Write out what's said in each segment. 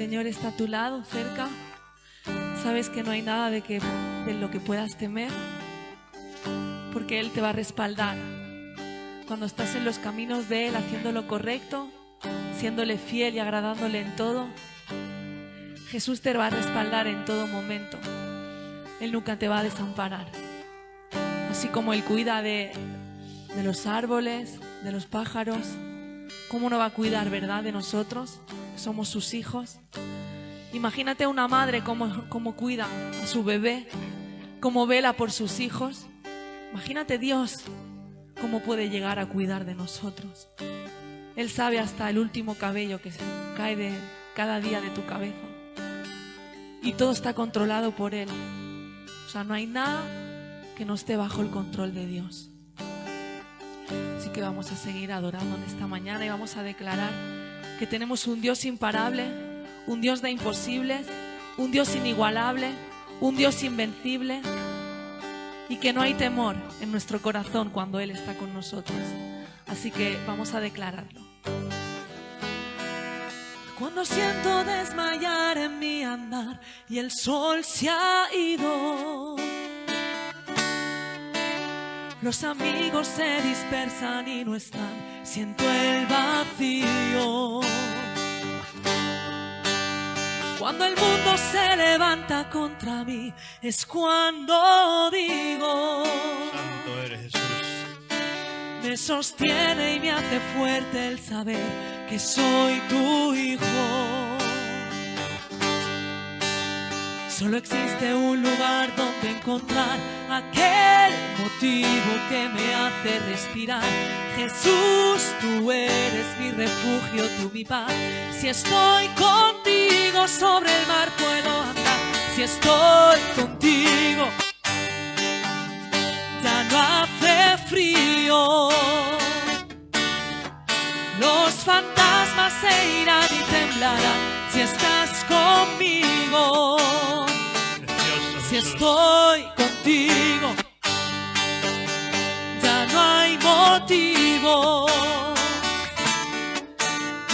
Señor está a tu lado, cerca. Sabes que no hay nada de lo que puedas temer, porque Él te va a respaldar. Cuando estás en los caminos de Él, haciendo lo correcto, siéndole fiel y agradándole en todo, Jesús te va a respaldar en todo momento. Él nunca te va a desamparar. Así como Él cuida de los árboles, de los pájaros, ¿cómo no va a cuidar, verdad, de nosotros, que somos sus hijos? Imagínate una madre cómo cuida a su bebé, cómo vela por sus hijos. Imagínate Dios cómo puede llegar a cuidar de nosotros. Él sabe hasta el último cabello que se cae de cada día de tu cabeza. Y todo está controlado por Él. O sea, no hay nada que no esté bajo el control de Dios. Así que vamos a seguir adorando en esta mañana y vamos a declarar que tenemos un Dios imparable, un Dios de imposibles, un Dios inigualable, un Dios invencible, y que no hay temor en nuestro corazón cuando Él está con nosotros. Así que vamos a declararlo. Cuando siento desmayar en mi andar y el sol se ha ido, los amigos se dispersan y no están, siento el vacío. Cuando el mundo se levanta contra mí, es cuando digo: Santo eres Jesús. Me sostiene y me hace fuerte el saber que soy tu hijo. Solo existe un lugar donde encontrar aquel motivo que me hace respirar. Jesús, tú eres mi refugio, tú mi paz. Si estoy contigo sobre el mar puedo andar. Si estoy contigo ya no hace frío. Los fantasmas se irán y temblarán si estás conmigo. Si estoy contigo, ya no hay motivo.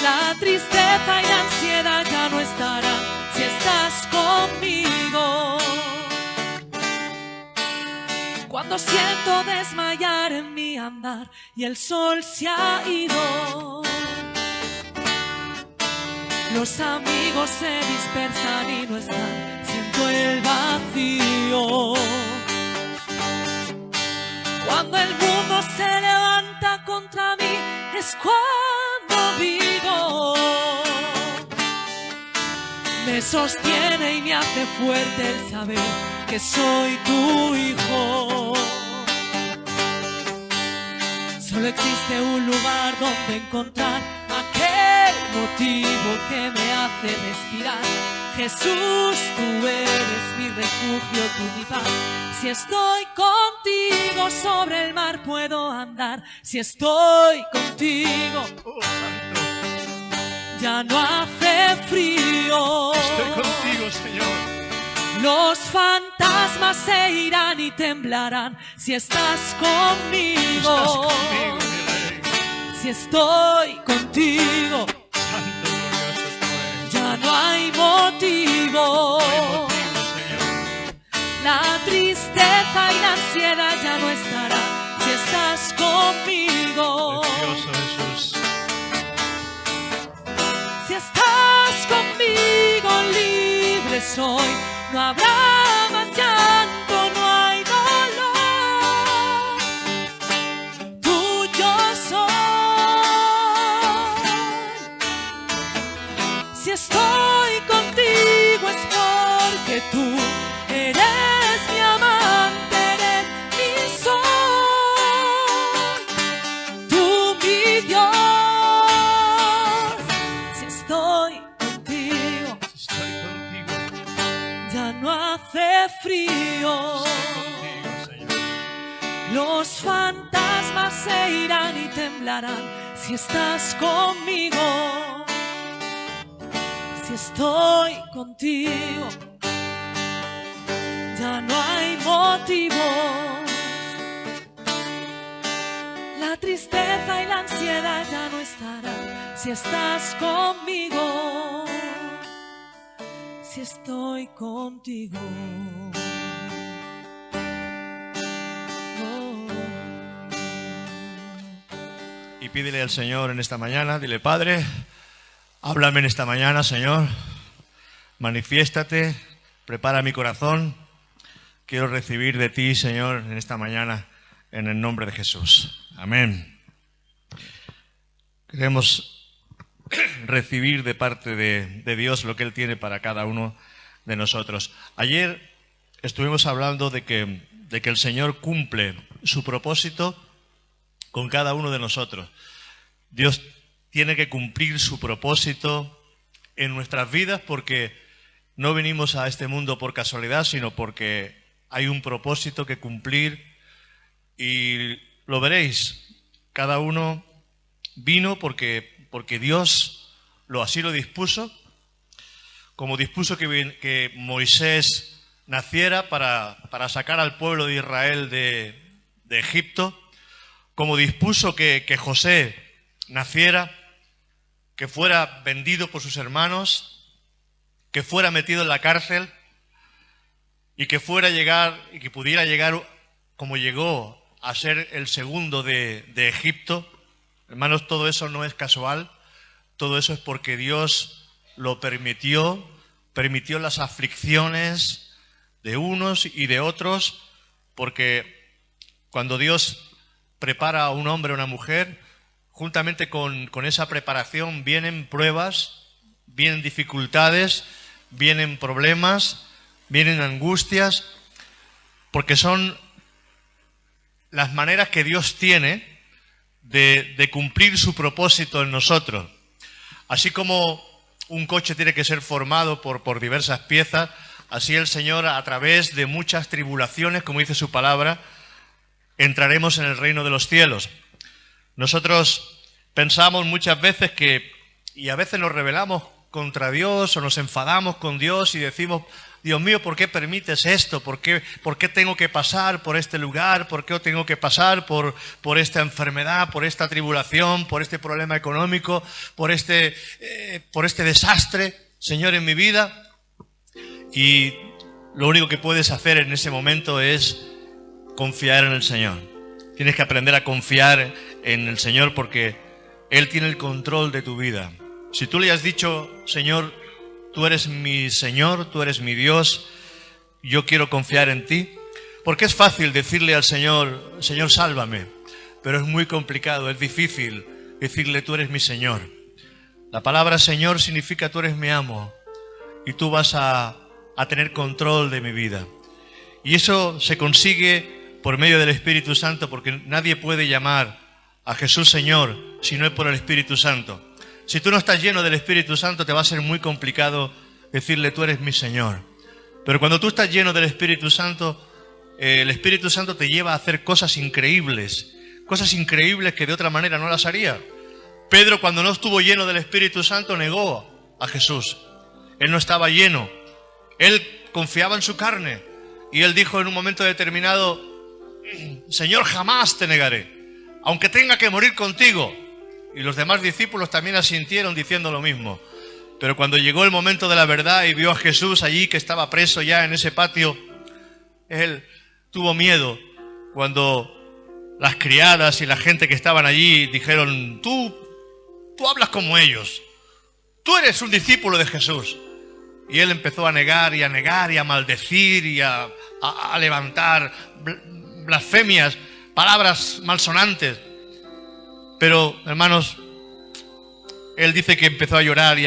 La tristeza y la ansiedad ya no estarán si estás conmigo. Cuando siento desmayar en mi andar y el sol se ha ido, los amigos se dispersan y no están, siento el vacío. Cuando el mundo se levanta contra mí, es cuando digo: me sostiene y me hace fuerte el saber que soy tu hijo. Solo existe un lugar donde encontrar aquel motivo que me hace respirar. Jesús, tú eres mi refugio, tú mi paz. Si estoy contigo sobre el mar puedo andar. Si estoy contigo, ya no hace frío. Estoy contigo, Señor. Los fantasmas se irán y temblarán si estás conmigo. Estás conmigo, mi Rey. Si estoy contigo, Santo, glorioso tú eres. ya no hay motivo. No hay motivo, Señor. La tristeza y la ansiedad ya no estarán si estás conmigo. Precioso Jesús. Si estás conmigo, libre soy. No habrá más llanto, no hay dolor. Tuyo soy. Si estoy contigo es porque tú eres mi amante, eres mi sol, tú mi Dios. Si estoy contigo, Estoy contigo. ya no hace frío. Estoy contigo, Señor. Los fantasmas se irán y temblarán si estás conmigo. Si estoy contigo, ya no hay motivos. La tristeza y la ansiedad ya no estarán si estás conmigo. si estoy contigo. Y pídele al Señor en esta mañana, dile: Padre, háblame en esta mañana, Señor, manifiéstate, prepara mi corazón, quiero recibir de ti, Señor, en esta mañana, en el nombre de Jesús. Amén. Queremos recibir de parte de Dios lo que Él tiene para cada uno de nosotros. Ayer estuvimos hablando de que el Señor cumple su propósito con cada uno de nosotros. Dios tiene que cumplir su propósito en nuestras vidas porque no venimos a este mundo por casualidad, sino porque hay un propósito que cumplir, y lo veréis. Cada uno vino porque Dios así lo dispuso, como dispuso que Moisés naciera para sacar al pueblo de Israel de Egipto, como dispuso que José naciera, que fuera vendido por sus hermanos, que fuera metido en la cárcel y que pudiera llegar como llegó a ser el segundo de Egipto. Hermanos, todo eso no es casual, todo eso es porque Dios lo permitió las aflicciones de unos y de otros, porque cuando Dios prepara a un hombre o una mujer, juntamente con esa preparación vienen pruebas, vienen dificultades, vienen problemas, vienen angustias, porque son las maneras que Dios tiene de cumplir su propósito en nosotros. Así como un coche tiene que ser formado por diversas piezas, así el Señor, a través de muchas tribulaciones, como dice su palabra, entraremos en el reino de los cielos. Nosotros pensamos muchas veces y a veces nos rebelamos contra Dios o nos enfadamos con Dios y decimos: Dios mío, ¿por qué permites esto? ¿Por qué tengo que pasar por este lugar? ¿Por qué tengo que pasar por esta enfermedad, por esta tribulación, por este problema económico, por este desastre, Señor, en mi vida? Y lo único que puedes hacer en ese momento es confiar en el Señor. Tienes que aprender a confiar en el Señor porque Él tiene el control de tu vida. Si tú le has dicho: Señor, tú eres mi Señor, tú eres mi Dios, yo quiero confiar en ti. Porque es fácil decirle al Señor: Señor, sálvame. Pero es muy complicado, es difícil decirle: tú eres mi Señor. La palabra Señor significa: tú eres mi amo y tú vas a tener control de mi vida. Y eso se consigue por medio del Espíritu Santo, porque nadie puede llamar a Jesús Señor si no es por el Espíritu Santo. Si tú no estás lleno del Espíritu Santo, te va a ser muy complicado decirle: tú eres mi Señor. Pero cuando tú estás lleno del Espíritu Santo, el Espíritu Santo te lleva a hacer cosas increíbles que de otra manera no las haría. Pedro, cuando no estuvo lleno del Espíritu Santo, negó a Jesús. Él no estaba lleno. Él confiaba en su carne. Y él dijo en un momento determinado: Señor, jamás te negaré, aunque tenga que morir contigo. Y los demás discípulos también asintieron diciendo lo mismo. Pero cuando llegó el momento de la verdad y vio a Jesús allí, que estaba preso ya en ese patio, él tuvo miedo cuando las criadas y la gente que estaban allí dijeron: tú hablas como ellos, tú eres un discípulo de Jesús. Y él empezó a negar y a negar y a maldecir y a levantar blasfemias, palabras malsonantes. Pero, hermanos, él dice que empezó a llorar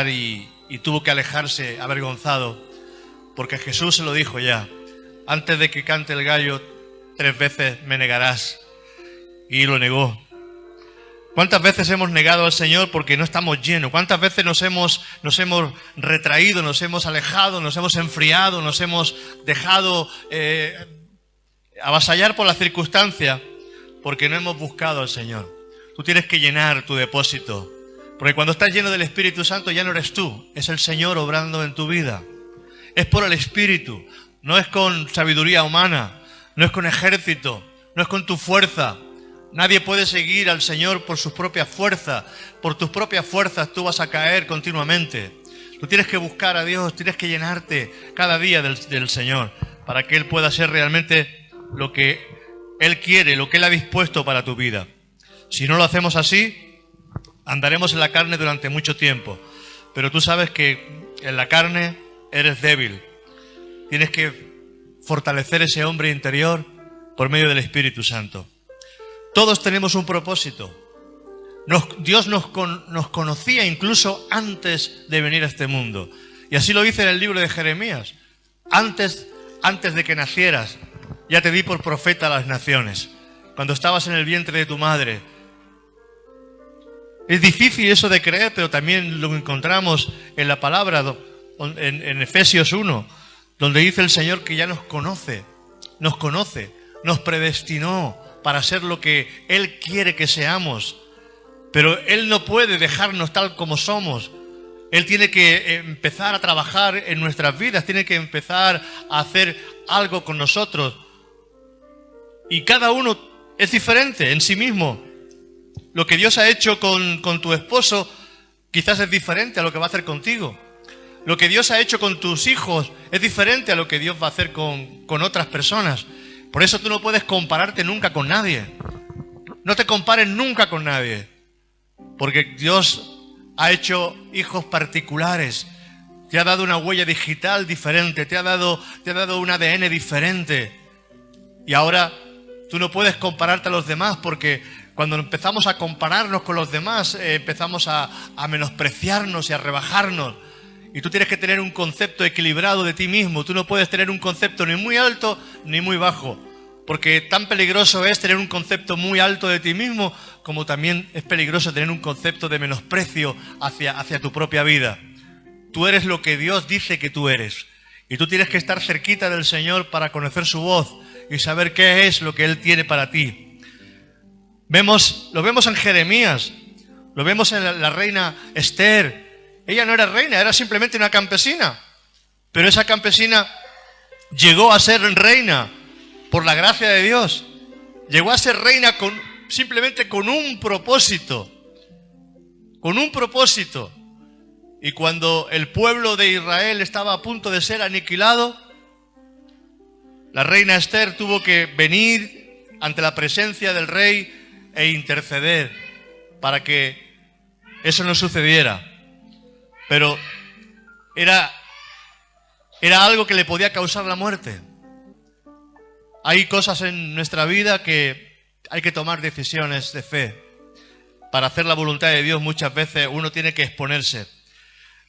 y tuvo que alejarse avergonzado, porque Jesús se lo dijo ya: antes de que cante el gallo, 3 veces me negarás. Y lo negó. ¿Cuántas veces hemos negado al Señor porque no estamos llenos? ¿Cuántas veces nos hemos retraído, nos hemos alejado, nos hemos enfriado, nos hemos dejado avasallar por la circunstancia porque no hemos buscado al Señor? Tú tienes que llenar tu depósito, porque cuando estás lleno del Espíritu Santo ya no eres tú, es el Señor obrando en tu vida. Es por el Espíritu, no es con sabiduría humana, no es con ejército, no es con tu fuerza. Nadie puede seguir al Señor por sus propias fuerzas. Por tus propias fuerzas tú vas a caer continuamente. Tú tienes que buscar a Dios, tienes que llenarte cada día del Señor para que Él pueda ser realmente lo que Él quiere, lo que Él ha dispuesto para tu vida. Si no lo hacemos así, andaremos en la carne durante mucho tiempo. Pero tú sabes que en la carne eres débil. Tienes que fortalecer ese hombre interior por medio del Espíritu Santo. Todos tenemos un propósito. Dios nos conocía incluso antes de venir a este mundo. Y así lo dice en el libro de Jeremías. Antes de que nacieras, ya te di por profeta a las naciones. Cuando estabas en el vientre de tu madre. Es difícil eso de creer, pero también lo encontramos en la palabra, en Efesios 1, donde dice el Señor que ya nos conoce, nos predestinó para ser lo que Él quiere que seamos. Pero Él no puede dejarnos tal como somos. Él tiene que empezar a trabajar en nuestras vidas, tiene que empezar a hacer algo con nosotros. Y cada uno es diferente en sí mismo. Lo que Dios ha hecho con tu esposo quizás es diferente a lo que va a hacer contigo. Lo que Dios ha hecho con tus hijos es diferente a lo que Dios va a hacer con otras personas. Por eso tú no puedes compararte nunca con nadie. No te compares nunca con nadie. Porque Dios ha hecho hijos particulares, te ha dado una huella digital diferente, te ha dado un ADN diferente. Y ahora tú no puedes compararte a los demás, porque cuando empezamos a compararnos con los demás, empezamos a menospreciarnos y a rebajarnos. Y tú tienes que tener un concepto equilibrado de ti mismo. Tú no puedes tener un concepto ni muy alto ni muy bajo. Porque tan peligroso es tener un concepto muy alto de ti mismo, como también es peligroso tener un concepto de menosprecio hacia tu propia vida. Tú eres lo que Dios dice que tú eres. Y tú tienes que estar cerquita del Señor para conocer su voz y saber qué es lo que Él tiene para ti. Lo vemos en Jeremías, lo vemos en la reina Esther. Ella no era reina, era simplemente una campesina. Pero esa campesina llegó a ser reina por la gracia de Dios. Llegó a ser reina simplemente con un propósito. Con un propósito. Y cuando el pueblo de Israel estaba a punto de ser aniquilado, la reina Esther tuvo que venir ante la presencia del rey e interceder para que eso no sucediera. Pero era algo que le podía causar la muerte. Hay cosas en nuestra vida que hay que tomar decisiones de fe. Para hacer la voluntad de Dios muchas veces uno tiene que exponerse.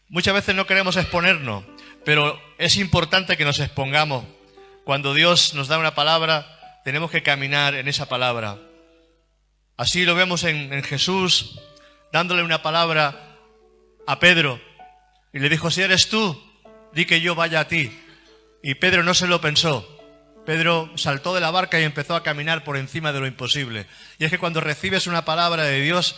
Muchas veces no queremos exponernos, pero es importante que nos expongamos. Cuando Dios nos da una palabra, tenemos que caminar en esa palabra. Así lo vemos en Jesús, dándole una palabra a Pedro. Y le dijo, si eres tú, di que yo vaya a ti. Y Pedro no se lo pensó. Pedro saltó de la barca y empezó a caminar por encima de lo imposible. Y es que cuando recibes una palabra de Dios,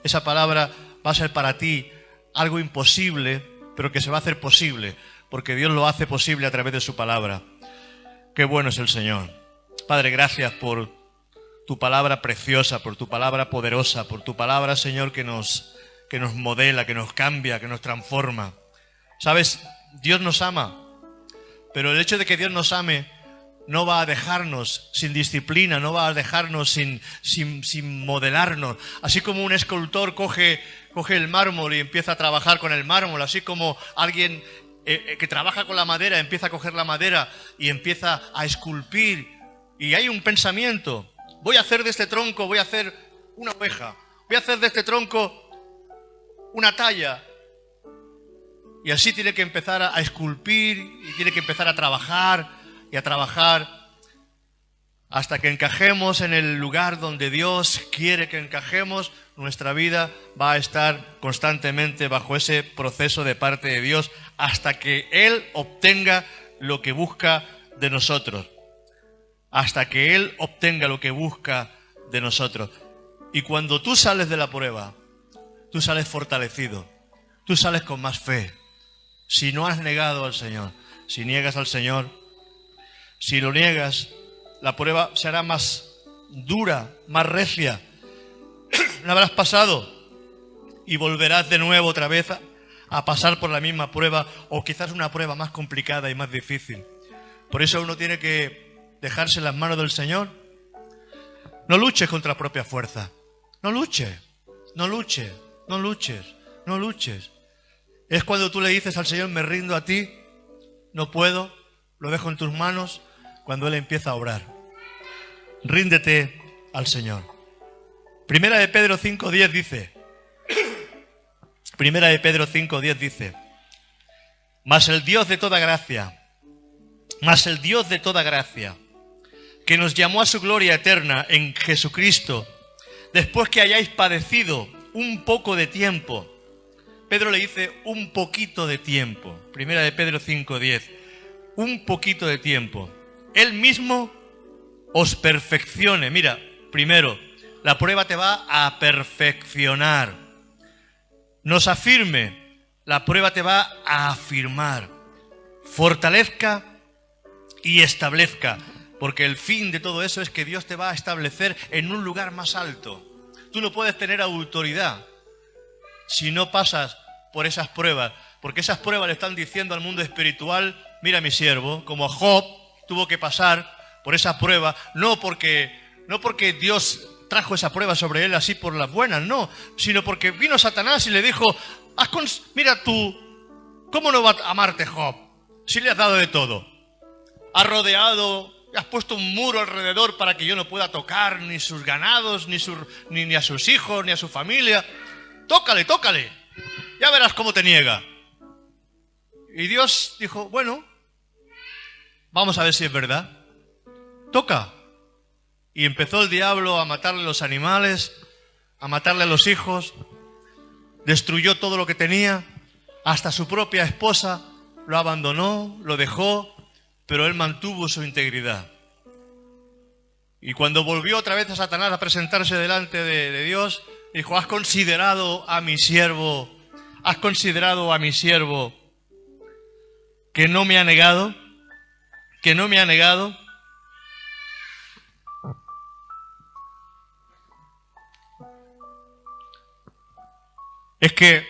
esa palabra va a ser para ti algo imposible, pero que se va a hacer posible, porque Dios lo hace posible a través de su palabra. Qué bueno es el Señor. Padre, gracias por tu palabra preciosa, por tu palabra poderosa, por tu palabra, Señor, que nos modela, que nos cambia, que nos transforma. ¿Sabes? Dios nos ama, pero el hecho de que Dios nos ame no va a dejarnos sin disciplina, no va a dejarnos sin modelarnos. Así como un escultor coge el mármol y empieza a trabajar con el mármol, así como alguien que trabaja con la madera empieza a coger la madera y empieza a esculpir. Y hay un pensamiento, voy a hacer de este tronco, voy a hacer una oveja, voy a hacer de este tronco una talla. Y así tiene que empezar a esculpir y tiene que empezar a trabajar y a trabajar hasta que encajemos en el lugar donde Dios quiere que encajemos. Nuestra vida va a estar constantemente bajo ese proceso de parte de Dios hasta que Él obtenga lo que busca de nosotros. Hasta que Él obtenga lo que busca de nosotros. Y cuando tú sales de la prueba, tú sales fortalecido, tú sales con más fe. Si no has negado al Señor, si niegas al Señor, si lo niegas, la prueba será más dura, más recia. No habrás pasado y volverás de nuevo otra vez a pasar por la misma prueba o quizás una prueba más complicada y más difícil. Por eso uno tiene que dejarse en las manos del Señor. No luches contra propia fuerza. No luches, no luches, no luches, no luches. Es cuando tú le dices al Señor, me rindo a ti, no puedo, lo dejo en tus manos, cuando Él empieza a obrar. Ríndete al Señor. Primera de Pedro 5:10 dice, Primera de Pedro 5:10 dice, mas el Dios de toda gracia, que nos llamó a su gloria eterna en Jesucristo, después que hayáis padecido un poco de tiempo. Pedro le dice un poquito de tiempo. Primera de Pedro 5:10. Un poquito de tiempo. Él mismo os perfeccione. Mira, primero, la prueba te va a perfeccionar. Nos afirme. La prueba te va a afirmar. Fortalezca y establezca. Porque el fin de todo eso es que Dios te va a establecer en un lugar más alto. Tú no puedes tener autoridad si no pasas por esas pruebas. Porque esas pruebas le están diciendo al mundo espiritual, mira mi siervo, como Job tuvo que pasar por esa prueba, no porque Dios trajo esa prueba sobre él así por las buenas, no, sino porque vino Satanás y le dijo, mira tú, ¿cómo no va a amarte Job? Si le has dado de todo. Has rodeado, has puesto un muro alrededor para que yo no pueda tocar ni sus ganados, ni a sus hijos, ni a su familia. Tócale, ya verás cómo te niega. Y Dios dijo, bueno, vamos a ver si es verdad. Toca. Y empezó el diablo a matarle los animales, a matarle a los hijos, destruyó todo lo que tenía, hasta su propia esposa lo abandonó, lo dejó, pero él mantuvo su integridad. Y cuando volvió otra vez a Satanás a presentarse delante de Dios, dijo, ¿has considerado a mi siervo que no me ha negado? ¿Que no me ha negado? Es que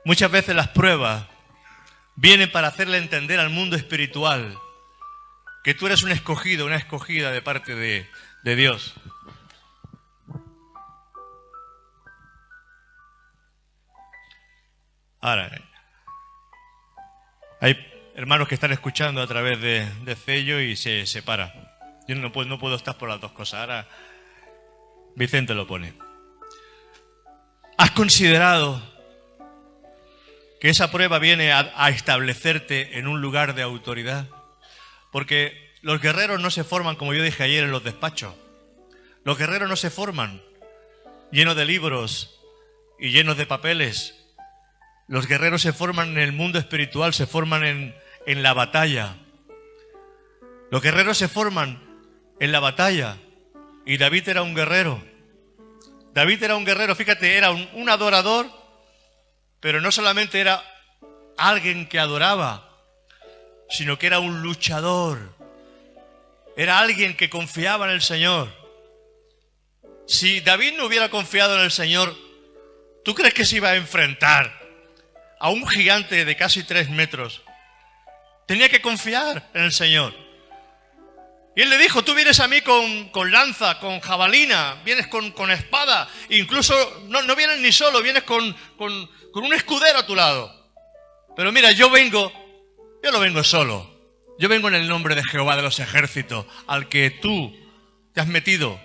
muchas veces las pruebas vienen para hacerle entender al mundo espiritual que tú eres un escogido, una escogida de parte de Dios. Ahora, hay hermanos que están escuchando a través de Cello y se separa. Yo no puedo estar por las dos cosas. Ahora Vicente lo pone. ¿Has considerado que esa prueba viene a establecerte en un lugar de autoridad? Porque los guerreros no se forman, como yo dije ayer, en los despachos. Los guerreros no se forman llenos de libros y llenos de papeles. Los guerreros se forman en el mundo espiritual, se forman en la batalla. Los guerreros se forman en la batalla. Y David era un guerrero. David era un guerrero, fíjate, era un adorador, pero no solamente era alguien que adoraba, sino que era un luchador. Era alguien que confiaba en el Señor. Si David no hubiera confiado en el Señor, ¿tú crees que se iba a enfrentar a un gigante de casi 3 metros? Tenía que confiar en el Señor. Y él le dijo, tú vienes a mí con lanza, con jabalina, vienes con espada, incluso no vienes ni solo, vienes con un escudero a tu lado. Pero mira, yo no vengo solo. Yo vengo en el nombre de Jehová de los ejércitos, al que tú te has metido.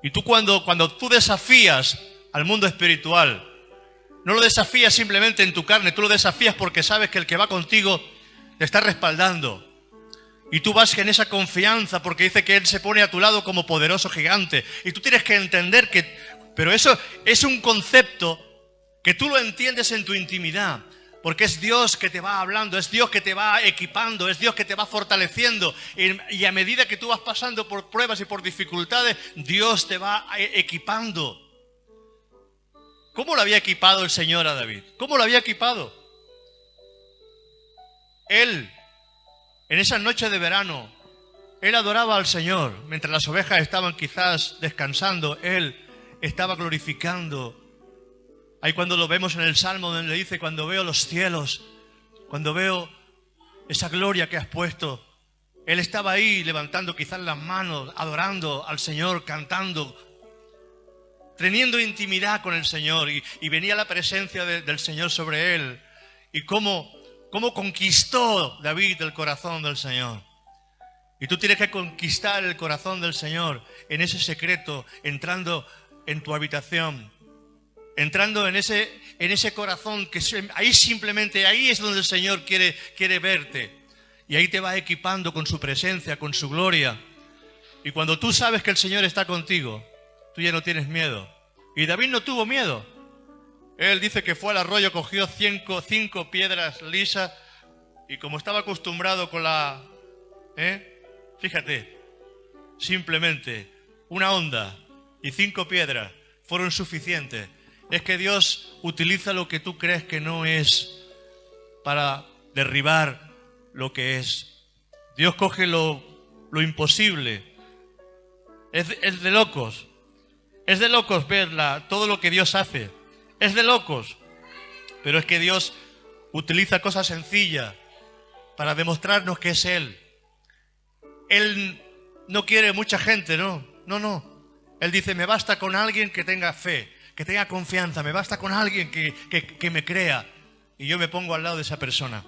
Y tú cuando tú desafías al mundo espiritual, no lo desafías simplemente en tu carne, tú lo desafías porque sabes que el que va contigo te está respaldando. Y tú vas en esa confianza porque dice que Él se pone a tu lado como poderoso gigante. Y tú tienes que entender que... Pero eso es un concepto que tú lo entiendes en tu intimidad. Porque es Dios que te va hablando, es Dios que te va equipando, es Dios que te va fortaleciendo. Y a medida que tú vas pasando por pruebas y por dificultades, Dios te va equipando. ¿Cómo lo había equipado el Señor a David? ¿Cómo lo había equipado? Él, en esas noches de verano, él adoraba al Señor. Mientras las ovejas estaban quizás descansando, él estaba glorificando Ahí cuando lo vemos en el Salmo donde le dice, cuando veo los cielos, cuando veo esa gloria que has puesto. Él estaba ahí levantando quizás las manos, adorando al Señor, cantando, teniendo intimidad con el Señor, y venía la presencia del Señor sobre él. Y cómo conquistó David el corazón del Señor. Y tú tienes que conquistar el corazón del Señor en ese secreto, entrando en tu habitación, entrando en ese corazón que ahí simplemente, ahí es donde el Señor quiere verte. Y ahí te va equipando con su presencia, con su gloria. Y cuando tú sabes que el Señor está contigo, tú ya no tienes miedo. Y David no tuvo miedo. Él dice que fue al arroyo, cogió cinco piedras lisas, y como estaba acostumbrado con fíjate, simplemente una onda y 5 piedras fueron suficientes. Es que Dios utiliza lo que tú crees que no es para derribar lo que es. Dios coge lo imposible. Es de locos. Es de locos ver todo lo que Dios hace. Es de locos. Pero es que Dios utiliza cosas sencillas para demostrarnos que es Él. Él no quiere mucha gente, no. Él dice, me basta con alguien que tenga fe, que tenga confianza, me basta con alguien que me crea. Y yo me pongo al lado de esa persona.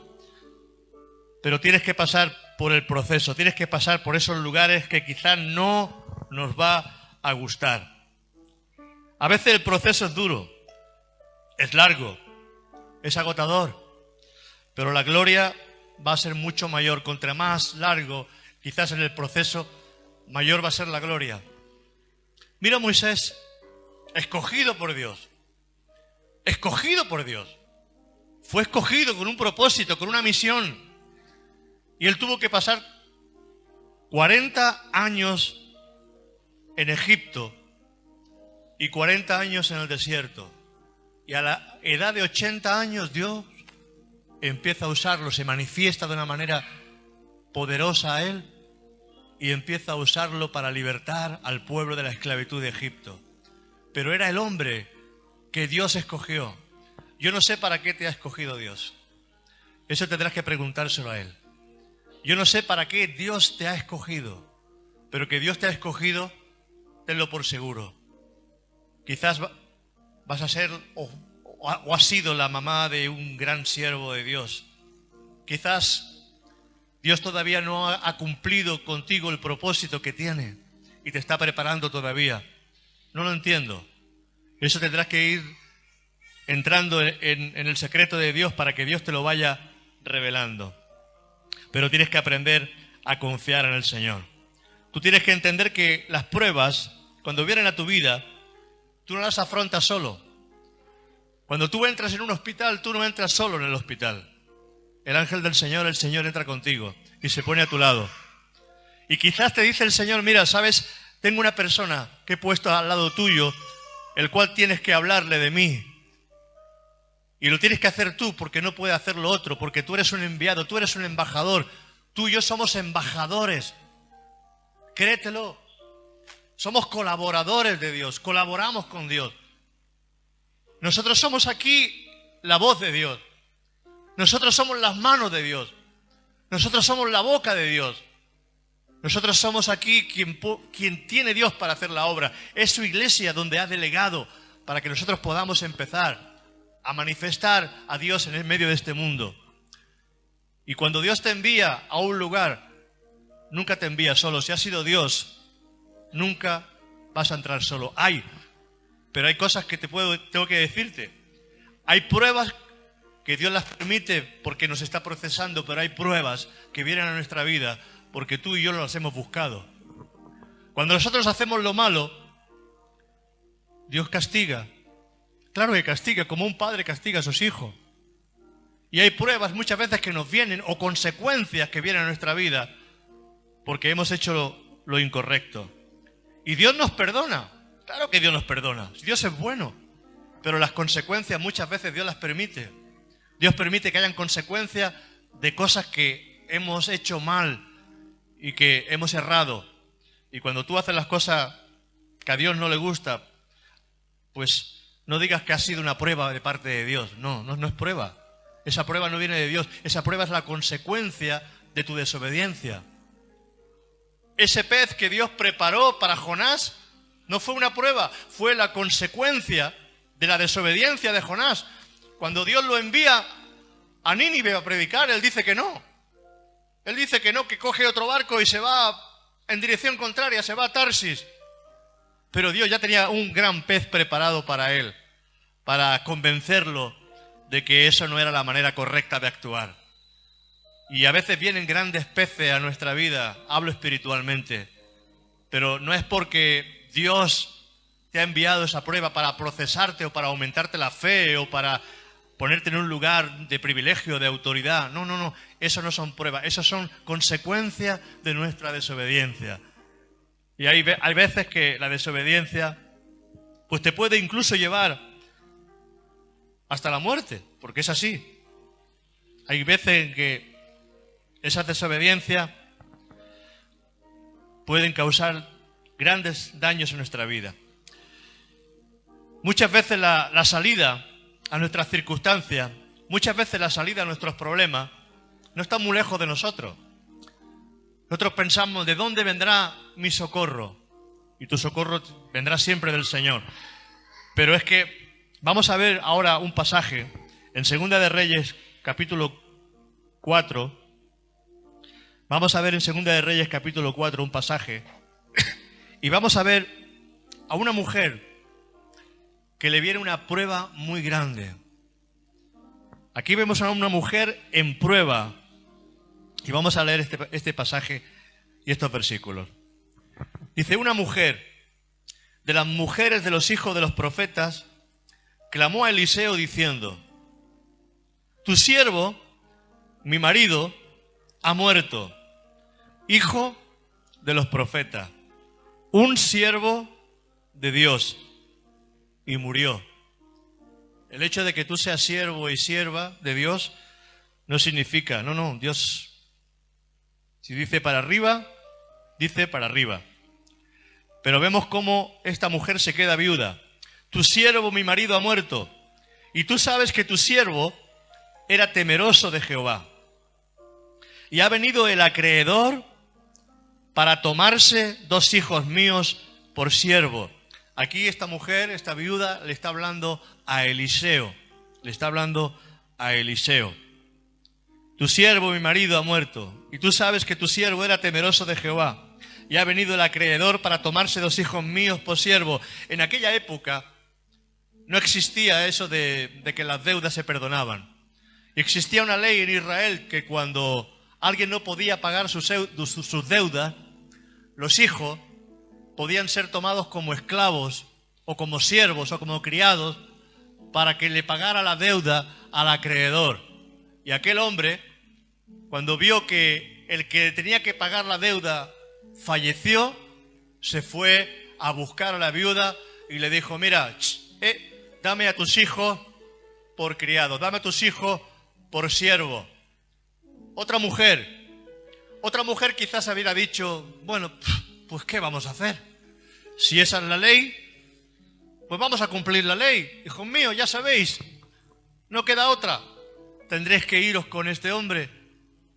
Pero tienes que pasar por el proceso, tienes que pasar por esos lugares que quizás no nos va a gustar. A veces el proceso es duro, es largo, es agotador, pero la gloria va a ser mucho mayor. Contra más largo, quizás en el proceso, mayor va a ser la gloria. Mira a Moisés, escogido por Dios. Fue escogido con un propósito, con una misión. Y él tuvo que pasar 40 años en Egipto y 40 años en el desierto. Y a la edad de 80 años Dios empieza a usarlo, se manifiesta de una manera poderosa a él y empieza a usarlo para libertar al pueblo de la esclavitud de Egipto. Pero era el hombre que Dios escogió. Yo no sé para qué te ha escogido Dios. Eso tendrás que preguntárselo a Él. Yo no sé para qué Dios te ha escogido, pero que Dios te ha escogido, tenlo por seguro. Quizás vas a ser o has sido la mamá de un gran siervo de Dios. Quizás Dios todavía no ha cumplido contigo el propósito que tiene y te está preparando todavía. No lo entiendo. Eso tendrás que ir entrando en el secreto de Dios para que Dios te lo vaya revelando. Pero tienes que aprender a confiar en el Señor. Tú tienes que entender que las pruebas, cuando vienen a tu vida, tú no las afrontas solo. Cuando tú entras en un hospital, tú no entras solo en el hospital. El ángel del Señor, el Señor entra contigo y se pone a tu lado. Y quizás te dice el Señor, mira, ¿sabes? Tengo una persona que he puesto al lado tuyo, el cual tienes que hablarle de mí. Y lo tienes que hacer tú, porque no puede hacerlo otro, porque tú eres un enviado, tú eres un embajador. Tú y yo somos embajadores. Créetelo. Somos colaboradores de Dios, colaboramos con Dios. Nosotros somos aquí la voz de Dios. Nosotros somos las manos de Dios. Nosotros somos la boca de Dios. Nosotros somos aquí quien tiene Dios para hacer la obra. Es su iglesia donde ha delegado para que nosotros podamos empezar a manifestar a Dios en el medio de este mundo. Y cuando Dios te envía a un lugar, nunca te envía solo. Si ha sido Dios, nunca vas a entrar solo. Pero hay cosas que tengo que decirte. Hay pruebas que Dios las permite porque nos está procesando, pero hay pruebas que vienen a nuestra vida porque tú y yo las hemos buscado. Cuando nosotros hacemos lo malo, Dios castiga. Claro que castiga, como un padre castiga a sus hijos. Y hay pruebas muchas veces que nos vienen, o consecuencias que vienen a nuestra vida, porque hemos hecho lo incorrecto. Y Dios nos perdona. Claro que Dios nos perdona. Dios es bueno. Pero las consecuencias muchas veces Dios las permite. Dios permite que hayan consecuencias de cosas que hemos hecho mal y que hemos errado. Y cuando tú haces las cosas que a Dios no le gusta, pues no digas que ha sido una prueba de parte de Dios. No es prueba. Esa prueba no viene de Dios. Esa prueba es la consecuencia de tu desobediencia. Ese pez que Dios preparó para Jonás no fue una prueba, fue la consecuencia de la desobediencia de Jonás. Cuando Dios lo envía a Nínive a predicar, él dice que no. Él dice que no, que coge otro barco y se va en dirección contraria, se va a Tarsis. Pero Dios ya tenía un gran pez preparado para él, para convencerlo de que eso no era la manera correcta de actuar. Y a veces vienen grandes peces a nuestra vida, hablo espiritualmente, pero no es porque Dios te ha enviado esa prueba para procesarte o para aumentarte la fe o para ponerte en un lugar de privilegio, de autoridad. No, eso no son pruebas, eso son consecuencias de nuestra desobediencia. Y hay veces que la desobediencia pues te puede incluso llevar hasta la muerte, porque es así. Hay veces en que esas desobediencias pueden causar grandes daños en nuestra vida. Muchas veces la salida a nuestras circunstancias, muchas veces la salida a nuestros problemas no está muy lejos de nosotros. Nosotros pensamos, ¿de dónde vendrá mi socorro? Y tu socorro vendrá siempre del Señor. Pero es que vamos a ver ahora un pasaje en Segunda de Reyes, capítulo 4. Vamos a ver en Segunda de Reyes, capítulo 4, un pasaje. Y vamos a ver a una mujer que le viene una prueba muy grande. Aquí vemos a una mujer en prueba. Y vamos a leer este pasaje y estos versículos. Dice, una mujer de las mujeres de los hijos de los profetas clamó a Eliseo diciendo, tu siervo, mi marido, ha muerto, hijo de los profetas, un siervo de Dios, y murió. El hecho de que tú seas siervo y sierva de Dios no significa, no, Dios, si dice para arriba, dice para arriba. Pero vemos cómo esta mujer se queda viuda. Tu siervo, mi marido, ha muerto, y tú sabes que tu siervo era temeroso de Jehová. Y ha venido el acreedor para tomarse 2 hijos míos por siervo. Aquí esta mujer, esta viuda, le está hablando a Eliseo. Le está hablando a Eliseo. Tu siervo, mi marido, ha muerto, y tú sabes que tu siervo era temeroso de Jehová. Y ha venido el acreedor para tomarse 2 hijos míos por siervo. En aquella época no existía eso de que las deudas se perdonaban. Existía una ley en Israel que cuando alguien no podía pagar sus deudas, los hijos podían ser tomados como esclavos o como siervos o como criados para que le pagara la deuda al acreedor. Y aquel hombre, cuando vio que el que tenía que pagar la deuda falleció, se fue a buscar a la viuda y le dijo, mira, dame a tus hijos por criado, dame a tus hijos por siervo. Otra mujer quizás hubiera dicho, bueno, pues ¿qué vamos a hacer? Si esa es la ley, pues vamos a cumplir la ley. Hijos míos, ya sabéis, no queda otra. Tendréis que iros con este hombre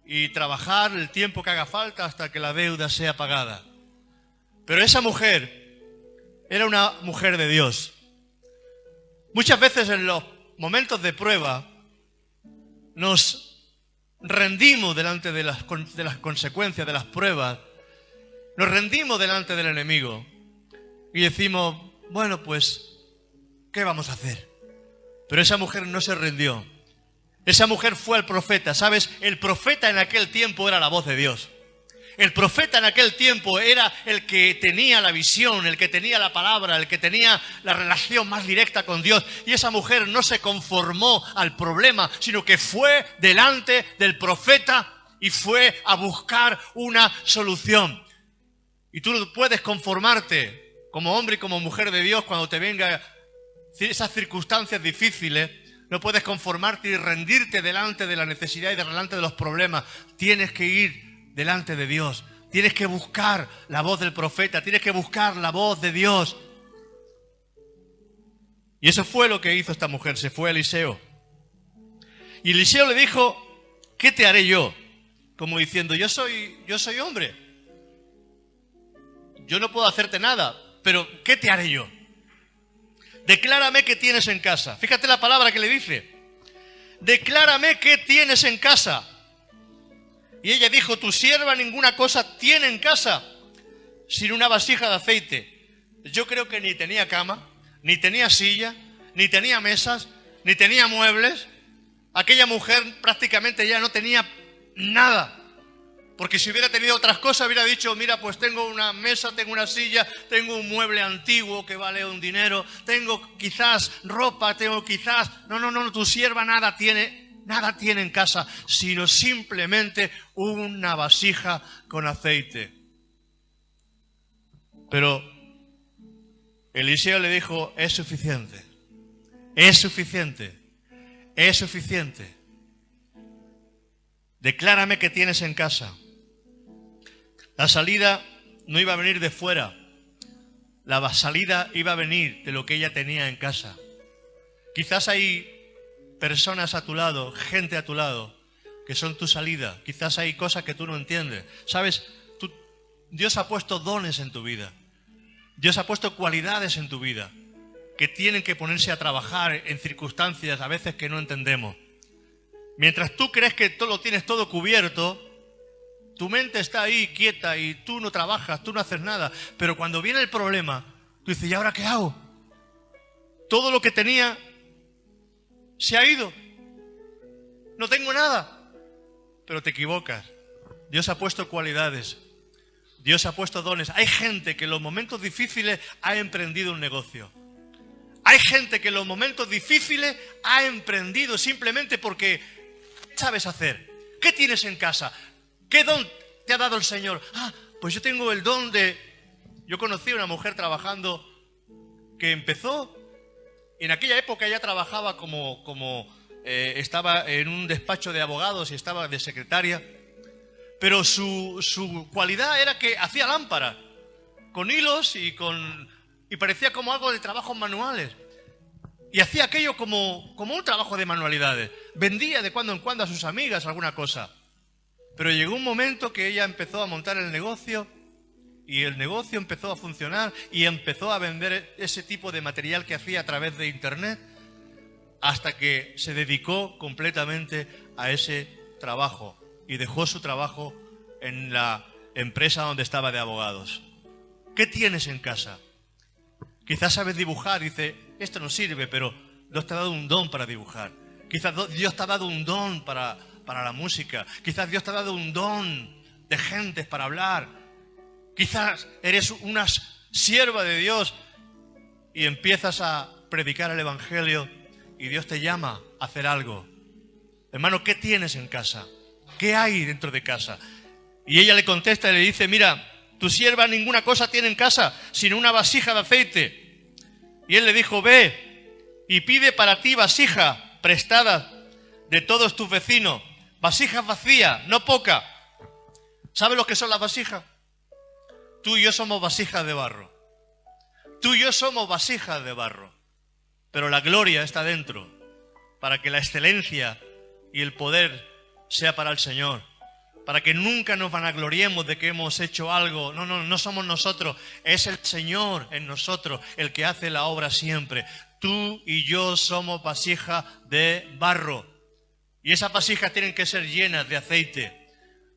y trabajar el tiempo que haga falta hasta que la deuda sea pagada. Pero esa mujer era una mujer de Dios. Muchas veces en los momentos de prueba nos rendimos delante de las consecuencias de las pruebas, nos rendimos delante del enemigo y decimos, bueno, pues, ¿qué vamos a hacer? Pero esa mujer no se rindió. Esa mujer fue al profeta. ¿Sabes? El profeta en aquel tiempo era la voz de Dios. El profeta en aquel tiempo era el que tenía la visión, el que tenía la palabra, el que tenía la relación más directa con Dios. Y esa mujer no se conformó al problema, sino que fue delante del profeta y fue a buscar una solución. Y tú puedes conformarte como hombre y como mujer de Dios cuando te vengan esas circunstancias difíciles. No puedes conformarte y rendirte delante de la necesidad y delante de los problemas. Tienes que ir delante de Dios. Tienes que buscar la voz del profeta. Tienes que buscar la voz de Dios. Y eso fue lo que hizo esta mujer, se fue a Eliseo. Y Eliseo le dijo, ¿qué te haré yo? Como diciendo, yo soy hombre. Yo no puedo hacerte nada, pero ¿qué te haré yo? Declárame qué tienes en casa. Fíjate la palabra que le dice. Declárame qué tienes en casa. Y ella dijo, tu sierva ninguna cosa tiene en casa, sino una vasija de aceite. Yo creo que ni tenía cama, ni tenía silla, ni tenía mesas, ni tenía muebles. Aquella mujer prácticamente ya no tenía nada. Porque si hubiera tenido otras cosas, hubiera dicho, mira, pues tengo una mesa, tengo una silla, tengo un mueble antiguo que vale un dinero, tengo quizás ropa, tengo quizás... No, tu sierva nada tiene en casa, sino simplemente una vasija con aceite. Pero Eliseo le dijo, es suficiente, es suficiente, es suficiente. Declárame qué tienes en casa. La salida no iba a venir de fuera. La salida iba a venir de lo que ella tenía en casa. Quizás hay personas a tu lado, gente a tu lado, que son tu salida. Quizás hay cosas que tú no entiendes. ¿Sabes? Dios ha puesto dones en tu vida. Dios ha puesto cualidades en tu vida que tienen que ponerse a trabajar en circunstancias a veces que no entendemos. Mientras tú crees que todo lo tienes todo cubierto, tu mente está ahí quieta y tú no trabajas, tú no haces nada. Pero cuando viene el problema, tú dices, ¿y ahora qué hago? Todo lo que tenía se ha ido. No tengo nada. Pero te equivocas. Dios ha puesto cualidades. Dios ha puesto dones. Hay gente que en los momentos difíciles ha emprendido un negocio. Hay gente que en los momentos difíciles ha emprendido simplemente porque sabes hacer. ¿Qué tienes en casa? ¿Qué don te ha dado el Señor? Pues yo tengo el don de... Yo conocí a una mujer trabajando que empezó... En aquella época ella trabajaba estaba en un despacho de abogados y estaba de secretaria. Pero su cualidad era que hacía lámparas con hilos y parecía como algo de trabajos manuales. Y hacía aquello como un trabajo de manualidades. Vendía de cuando en cuando a sus amigas alguna cosa. Pero llegó un momento que ella empezó a montar el negocio y el negocio empezó a funcionar y empezó a vender ese tipo de material que hacía a través de internet hasta que se dedicó completamente a ese trabajo y dejó su trabajo en la empresa donde estaba de abogados. ¿Qué tienes en casa? Quizás sabes dibujar, dice, esto no sirve, pero Dios te ha dado un don para dibujar. Quizás Dios te ha dado un don para la música. Quizás Dios te ha dado un don de gentes para hablar. Quizás eres una sierva de Dios y empiezas a predicar el Evangelio y Dios te llama a hacer algo. Hermano, ¿qué tienes en casa? ¿Qué hay dentro de casa? Y ella le contesta y le dice, mira, tu sierva ninguna cosa tiene en casa, sino una vasija de aceite. Y él le dijo, ve y pide para ti vasija prestada de todos tus vecinos. Vasijas vacías, no poca. ¿Sabes lo que son las vasijas? Tú y yo somos vasijas de barro. Tú y yo somos vasijas de barro. Pero la gloria está dentro, para que la excelencia y el poder sea para el Señor. Para que nunca nos vanagloriemos de que hemos hecho algo. No somos nosotros. Es el Señor en nosotros el que hace la obra siempre. Tú y yo somos vasija de barro. Y esas vasijas tienen que ser llenas de aceite.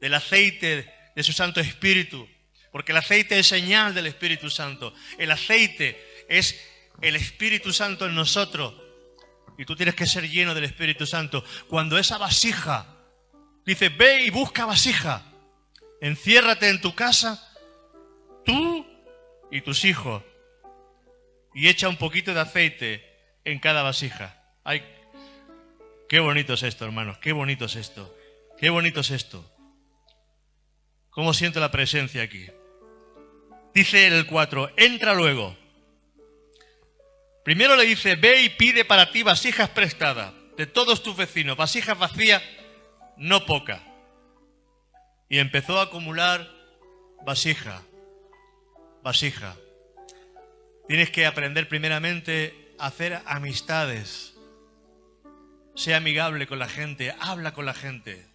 Del aceite de su Santo Espíritu. Porque el aceite es señal del Espíritu Santo. El aceite es el Espíritu Santo en nosotros. Y tú tienes que ser lleno del Espíritu Santo. Cuando esa vasija... Dice, ve y busca vasija. Enciérrate en tu casa, tú y tus hijos. Y echa un poquito de aceite en cada vasija. Ay, qué bonito es esto, hermanos. Qué bonito es esto. Qué bonito es esto. ¿Cómo siento la presencia aquí? Dice el 4, entra luego. Primero le dice, ve y pide para ti vasijas prestadas de todos tus vecinos. Vasijas vacías, no poca. Y empezó a acumular vasija. Tienes que aprender primeramente hacer amistades. Sea amigable con la gente, habla con la gente.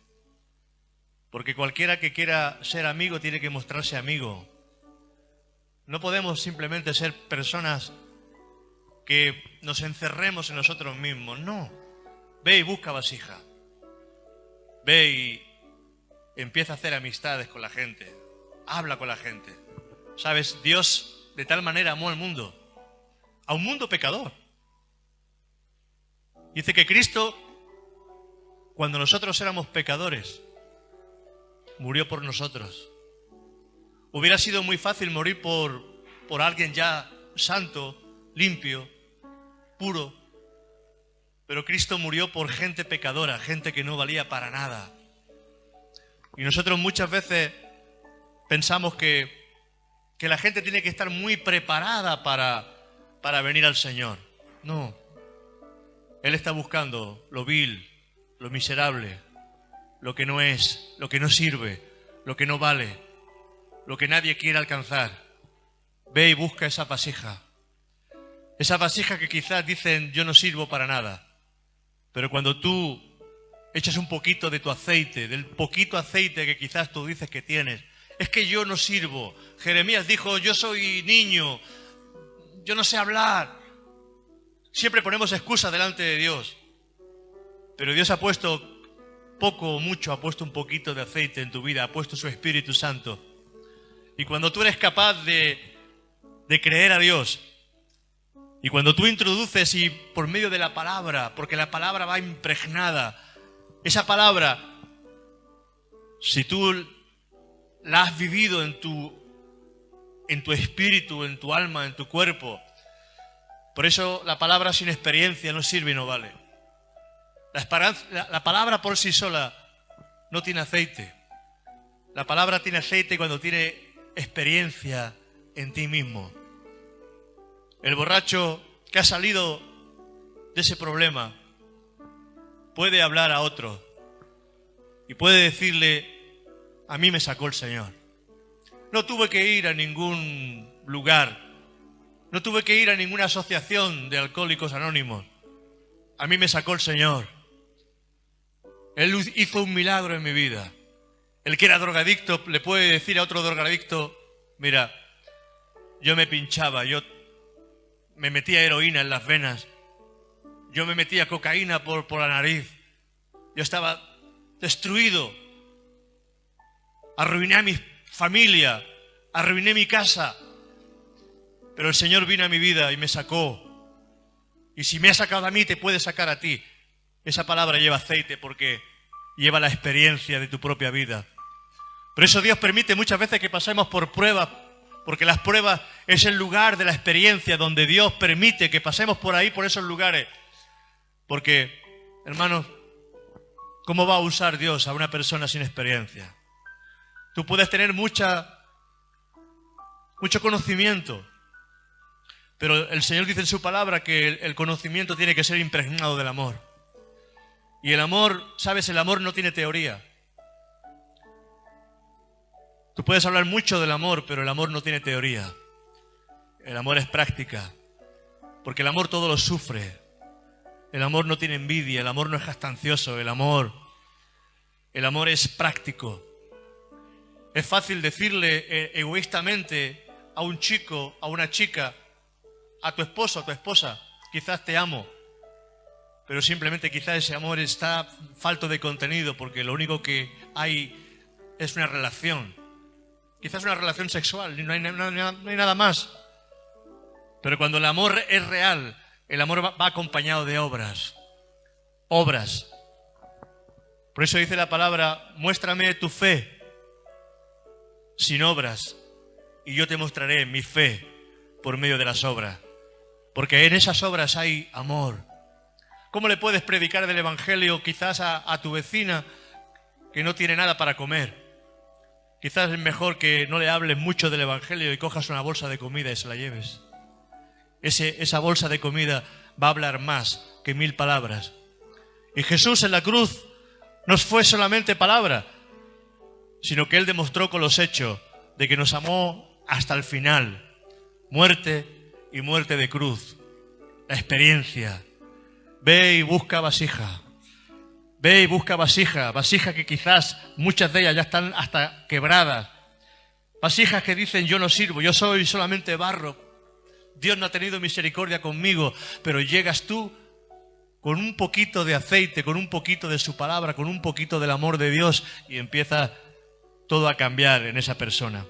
Porque cualquiera que quiera ser amigo tiene que mostrarse amigo. No podemos simplemente ser personas que nos encerremos en nosotros mismos. No. Ve y busca vasija. Ve y empieza a hacer amistades con la gente. Habla con la gente. ¿Sabes? Dios de tal manera amó al mundo. A un mundo pecador. Dice que Cristo, cuando nosotros éramos pecadores, murió por nosotros. Hubiera sido muy fácil morir por alguien ya santo, limpio, puro. Pero Cristo murió por gente pecadora, gente que no valía para nada. Y nosotros muchas veces pensamos que la gente tiene que estar muy preparada para venir al Señor. No. Él está buscando lo vil, lo miserable, lo que no es, lo que no sirve, lo que no vale, lo que nadie quiere alcanzar. Ve y busca esa vasija. Esa vasija que quizás dicen yo no sirvo para nada. Pero cuando tú echas un poquito de tu aceite, del poquito aceite que quizás tú dices que tienes, es que yo no sirvo. Jeremías dijo, yo soy niño, yo no sé hablar. Siempre ponemos excusas delante de Dios. Pero Dios ha puesto poco o mucho, ha puesto un poquito de aceite en tu vida, ha puesto su Espíritu Santo. Y cuando tú eres capaz de creer a Dios, y cuando tú introduces y por medio de la palabra, porque la palabra va impregnada, esa palabra, si tú la has vivido en tu espíritu, en tu alma, en tu cuerpo, por eso la palabra sin experiencia no sirve y no vale. La palabra por sí sola no tiene aceite. La palabra tiene aceite cuando tiene experiencia en ti mismo. El borracho que ha salido de ese problema puede hablar a otro y puede decirle, a mí me sacó el Señor. No tuve que ir a ningún lugar, no tuve que ir a ninguna asociación de alcohólicos anónimos. A mí me sacó el Señor. Él hizo un milagro en mi vida. El que era drogadicto le puede decir a otro drogadicto, mira, yo me pinchaba, yo me metía heroína en las venas, yo me metía cocaína por la nariz, yo estaba destruido, arruiné a mi familia, arruiné mi casa, pero el Señor vino a mi vida y me sacó. Y si me ha sacado a mí, te puede sacar a ti. Esa palabra lleva aceite porque lleva la experiencia de tu propia vida. Por eso Dios permite muchas veces que pasemos por pruebas, porque las pruebas es el lugar de la experiencia donde Dios permite que pasemos por ahí, por esos lugares. Porque, hermanos, ¿cómo va a usar Dios a una persona sin experiencia? Tú puedes tener mucho conocimiento, pero el Señor dice en su palabra que el conocimiento tiene que ser impregnado del amor. Y el amor, ¿sabes? El amor no tiene teoría. Tú puedes hablar mucho del amor, pero el amor no tiene teoría. El amor es práctica. Porque el amor todo lo sufre. El amor no tiene envidia, el amor no es jactancioso, el amor es práctico. Es fácil decirle egoístamente a un chico, a una chica, a tu esposo, a tu esposa, quizás te amo. Pero simplemente quizás ese amor está falto de contenido porque lo único que hay es una relación. Quizás una relación sexual, no hay nada más. Pero cuando el amor es real, el amor va acompañado de obras. Obras. Por eso dice la palabra, muéstrame tu fe sin obras y yo te mostraré mi fe por medio de las obras. Porque en esas obras hay amor. ¿Cómo le puedes predicar del Evangelio quizás a tu vecina que no tiene nada para comer? Quizás es mejor que no le hables mucho del Evangelio y cojas una bolsa de comida y se la lleves. Esa bolsa de comida va a hablar más que 1000 palabras. Y Jesús en la cruz no fue solamente palabra, sino que Él demostró con los hechos de que nos amó hasta el final. Muerte y muerte de cruz. la experiencia. Ve y busca vasija. Ve y busca vasija. Vasija que quizás muchas de ellas ya están hasta quebradas. Vasijas que dicen yo no sirvo, yo soy solamente barro. Dios no ha tenido misericordia conmigo. Pero llegas tú con un poquito de aceite, con un poquito de su palabra, con un poquito del amor de Dios y empieza todo a cambiar en esa persona.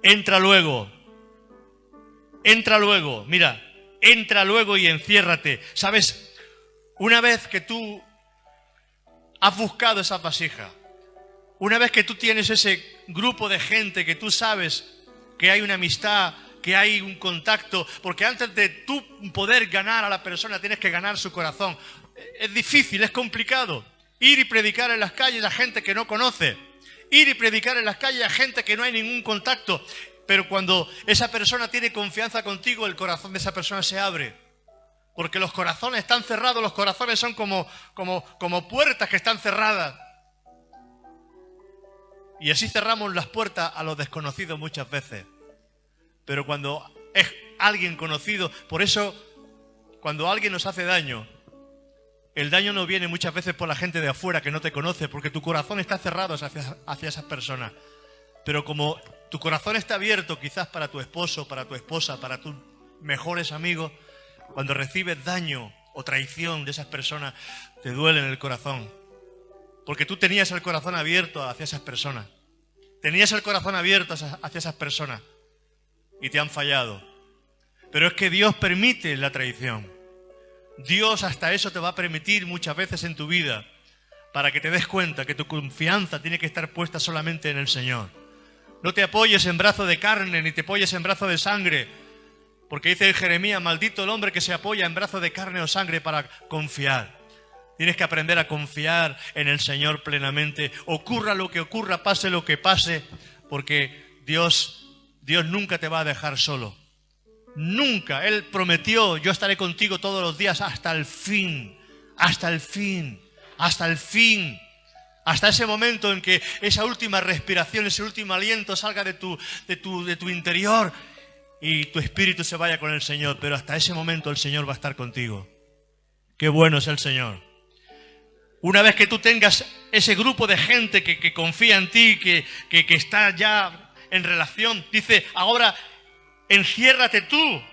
Entra luego, mira, entra luego y enciérrate. ¿Sabes? Una vez que tú has buscado esa vasija, una vez que tú tienes ese grupo de gente que tú sabes que hay una amistad, que hay un contacto, porque antes de tú poder ganar a la persona tienes que ganar su corazón. Es difícil, es complicado. Ir y predicar en las calles a gente que no conoce. Ir y predicar en las calles a gente que no hay ningún contacto. Pero cuando esa persona tiene confianza contigo, el corazón de esa persona se abre. Porque los corazones están cerrados, los corazones son como puertas que están cerradas. Y así cerramos las puertas a los desconocidos muchas veces. Pero cuando es alguien conocido, por eso cuando alguien nos hace daño, el daño no viene muchas veces por la gente de afuera que no te conoce, porque tu corazón está cerrado hacia esas personas. Pero como tu corazón está abierto quizás para tu esposo, para tu esposa, para tus mejores amigos, cuando recibes daño o traición de esas personas, te duele en el corazón. Porque tú tenías el corazón abierto hacia esas personas. Tenías el corazón abierto hacia esas personas y te han fallado. Pero es que Dios permite la traición. Dios hasta eso te va a permitir muchas veces en tu vida para que te des cuenta que tu confianza tiene que estar puesta solamente en el Señor. No te apoyes en brazo de carne ni te apoyes en brazo de sangre, porque dice en Jeremías, maldito el hombre que se apoya en brazo de carne o sangre para confiar. Tienes que aprender a confiar en el Señor plenamente, ocurra lo que ocurra, pase lo que pase, porque Dios nunca te va a dejar solo. Nunca. Él prometió, yo estaré contigo todos los días hasta el fin, hasta el fin, hasta el fin. Hasta ese momento en que esa última respiración, ese último aliento salga de tu interior y tu espíritu se vaya con el Señor. Pero hasta ese momento el Señor va a estar contigo. Qué bueno es el Señor. Una vez que tú tengas ese grupo de gente que confía en ti, que está ya en relación, dice, ahora enciérrate tú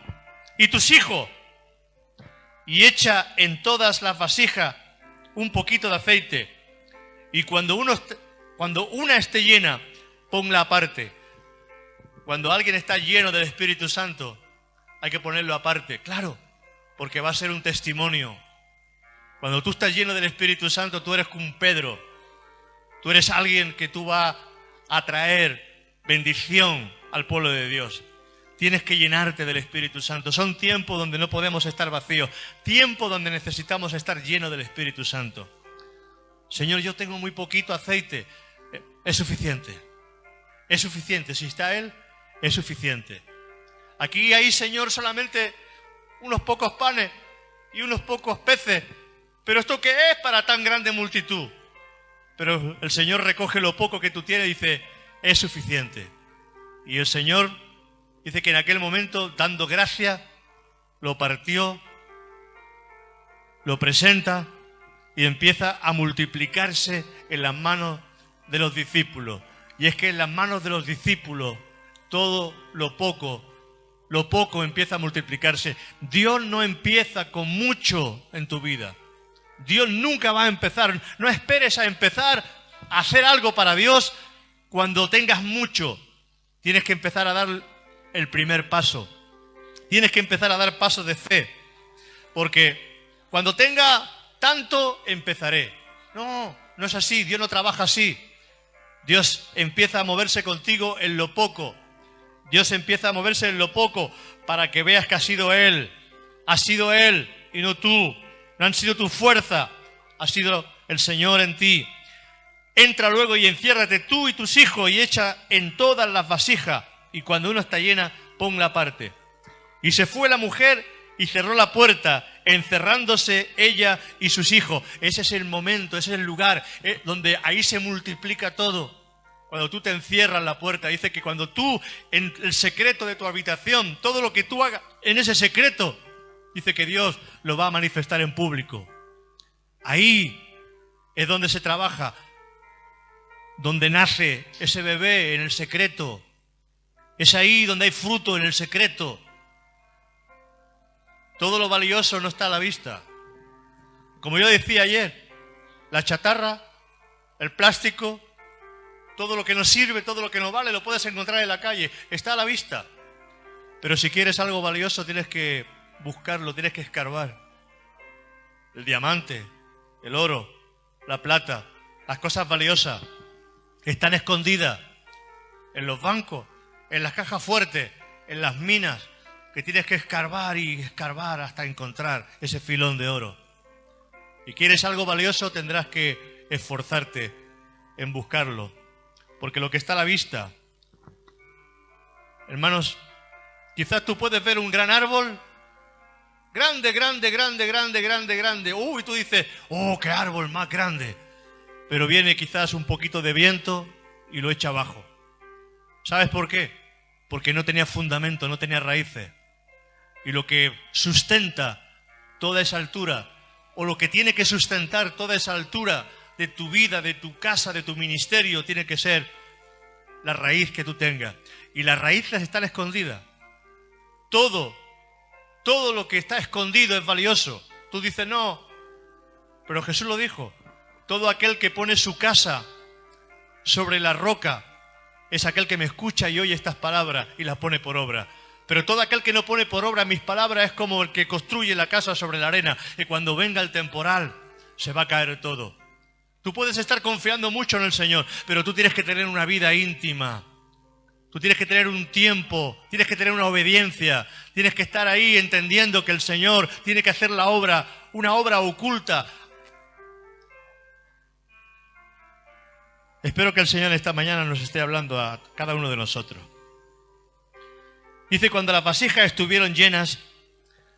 y tus hijos y echa en todas las vasijas un poquito de aceite. Y cuando una esté llena, ponla aparte. Cuando alguien está lleno del Espíritu Santo, hay que ponerlo aparte. Claro, porque va a ser un testimonio. Cuando tú estás lleno del Espíritu Santo, tú eres como un Pedro. Tú eres alguien que tú vas a traer bendición al pueblo de Dios. Tienes que llenarte del Espíritu Santo. Son tiempos donde no podemos estar vacíos. Tiempos donde necesitamos estar llenos del Espíritu Santo. Señor, yo tengo muy poquito aceite. Es suficiente. Es suficiente. Si está Él, es suficiente. Aquí hay, Señor, solamente unos pocos panes y unos pocos peces. ¿Pero esto qué es para tan grande multitud? Pero el Señor recoge lo poco que tú tienes y dice, es suficiente. Y el Señor dice que en aquel momento, dando gracias, lo partió, lo presenta y empieza a multiplicarse en las manos de los discípulos. Y es que en las manos de los discípulos todo lo poco empieza a multiplicarse. Dios no empieza con mucho en tu vida. Dios nunca va a empezar. No esperes a empezar a hacer algo para Dios cuando tengas mucho. Tienes que empezar a dar el primer paso. Tienes que empezar a dar pasos de fe. Porque cuando tenga tanto, empezaré. No es así. Dios no trabaja así. Dios empieza a moverse contigo en lo poco. Dios empieza a moverse en lo poco para que veas que ha sido Él. Ha sido Él y no tú. No han sido tu fuerza. Ha sido el Señor en ti. Entra luego y enciérrate tú y tus hijos y echa en todas las vasijas. Y cuando uno está llena, ponla aparte. Y se fue la mujer y cerró la puerta, encerrándose ella y sus hijos. Ese es el momento, ese es el lugar donde ahí se multiplica todo. Cuando tú te encierras la puerta, dice que cuando tú, en el secreto de tu habitación, todo lo que tú hagas en ese secreto, dice que Dios lo va a manifestar en público. Ahí es donde se trabaja, donde nace ese bebé en el secreto. Es ahí donde hay fruto en el secreto. Todo lo valioso no está a la vista. Como yo decía ayer, la chatarra, el plástico, todo lo que nos sirve, todo lo que nos vale, lo puedes encontrar en la calle, está a la vista. Pero si quieres algo valioso tienes que buscarlo, tienes que escarbar. El diamante, el oro, la plata, las cosas valiosas que están escondidas en los bancos, en las cajas fuertes, en las minas, que tienes que escarbar y escarbar hasta encontrar ese filón de oro. Y quieres algo valioso, tendrás que esforzarte en buscarlo. Porque lo que está a la vista, hermanos, quizás tú puedes ver un gran árbol, grande, grande, grande, grande, grande, grande. Y tú dices, ¡oh, qué árbol más grande! Pero viene quizás un poquito de viento y lo echa abajo. ¿Sabes por qué? Porque no tenía fundamento, no tenía raíces. Y lo que sustenta toda esa altura, o lo que tiene que sustentar toda esa altura de tu vida, de tu casa, de tu ministerio, tiene que ser la raíz que tú tengas. Y las raíces están escondidas. Todo lo que está escondido es valioso. Tú dices, no, pero Jesús lo dijo. Todo aquel que pone su casa sobre la roca es aquel que me escucha y oye estas palabras y las pone por obra. Pero todo aquel que no pone por obra mis palabras es como el que construye la casa sobre la arena, y cuando venga el temporal se va a caer todo. Tú puedes estar confiando mucho en el Señor, pero tú tienes que tener una vida íntima. Tú tienes que tener un tiempo, tienes que tener una obediencia, tienes que estar ahí entendiendo que el Señor tiene que hacer la obra, una obra oculta. Espero que el Señor esta mañana nos esté hablando a cada uno de nosotros. Dice, cuando las vasijas estuvieron llenas,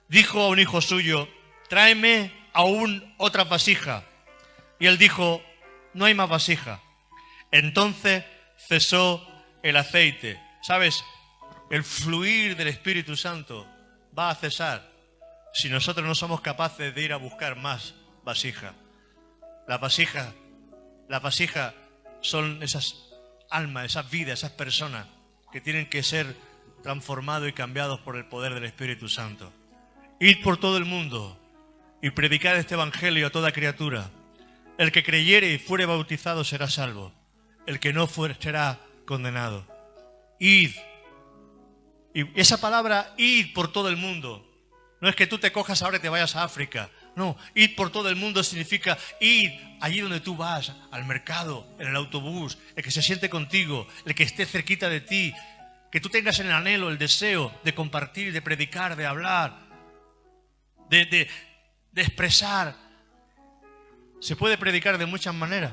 dijo a un hijo suyo, tráeme aún otra vasija. Y él dijo, no hay más vasija. Entonces cesó el aceite. ¿Sabes? El fluir del Espíritu Santo va a cesar si nosotros no somos capaces de ir a buscar más vasija. Las vasijas son esas almas, esas vidas, esas personas que tienen que ser transformados y cambiados por el poder del Espíritu Santo. Id por todo el mundo y predicad este evangelio a toda criatura. El que creyere y fuere bautizado será salvo. El que no fuere será condenado. Id. Y esa palabra id por todo el mundo no es que tú te cojas ahora y te vayas a África. No, id por todo el mundo significa id allí donde tú vas, al mercado, en el autobús, el que se siente contigo, el que esté cerquita de ti, que tú tengas el anhelo, el deseo de compartir, de predicar, de hablar, de expresar. Se puede predicar de muchas maneras.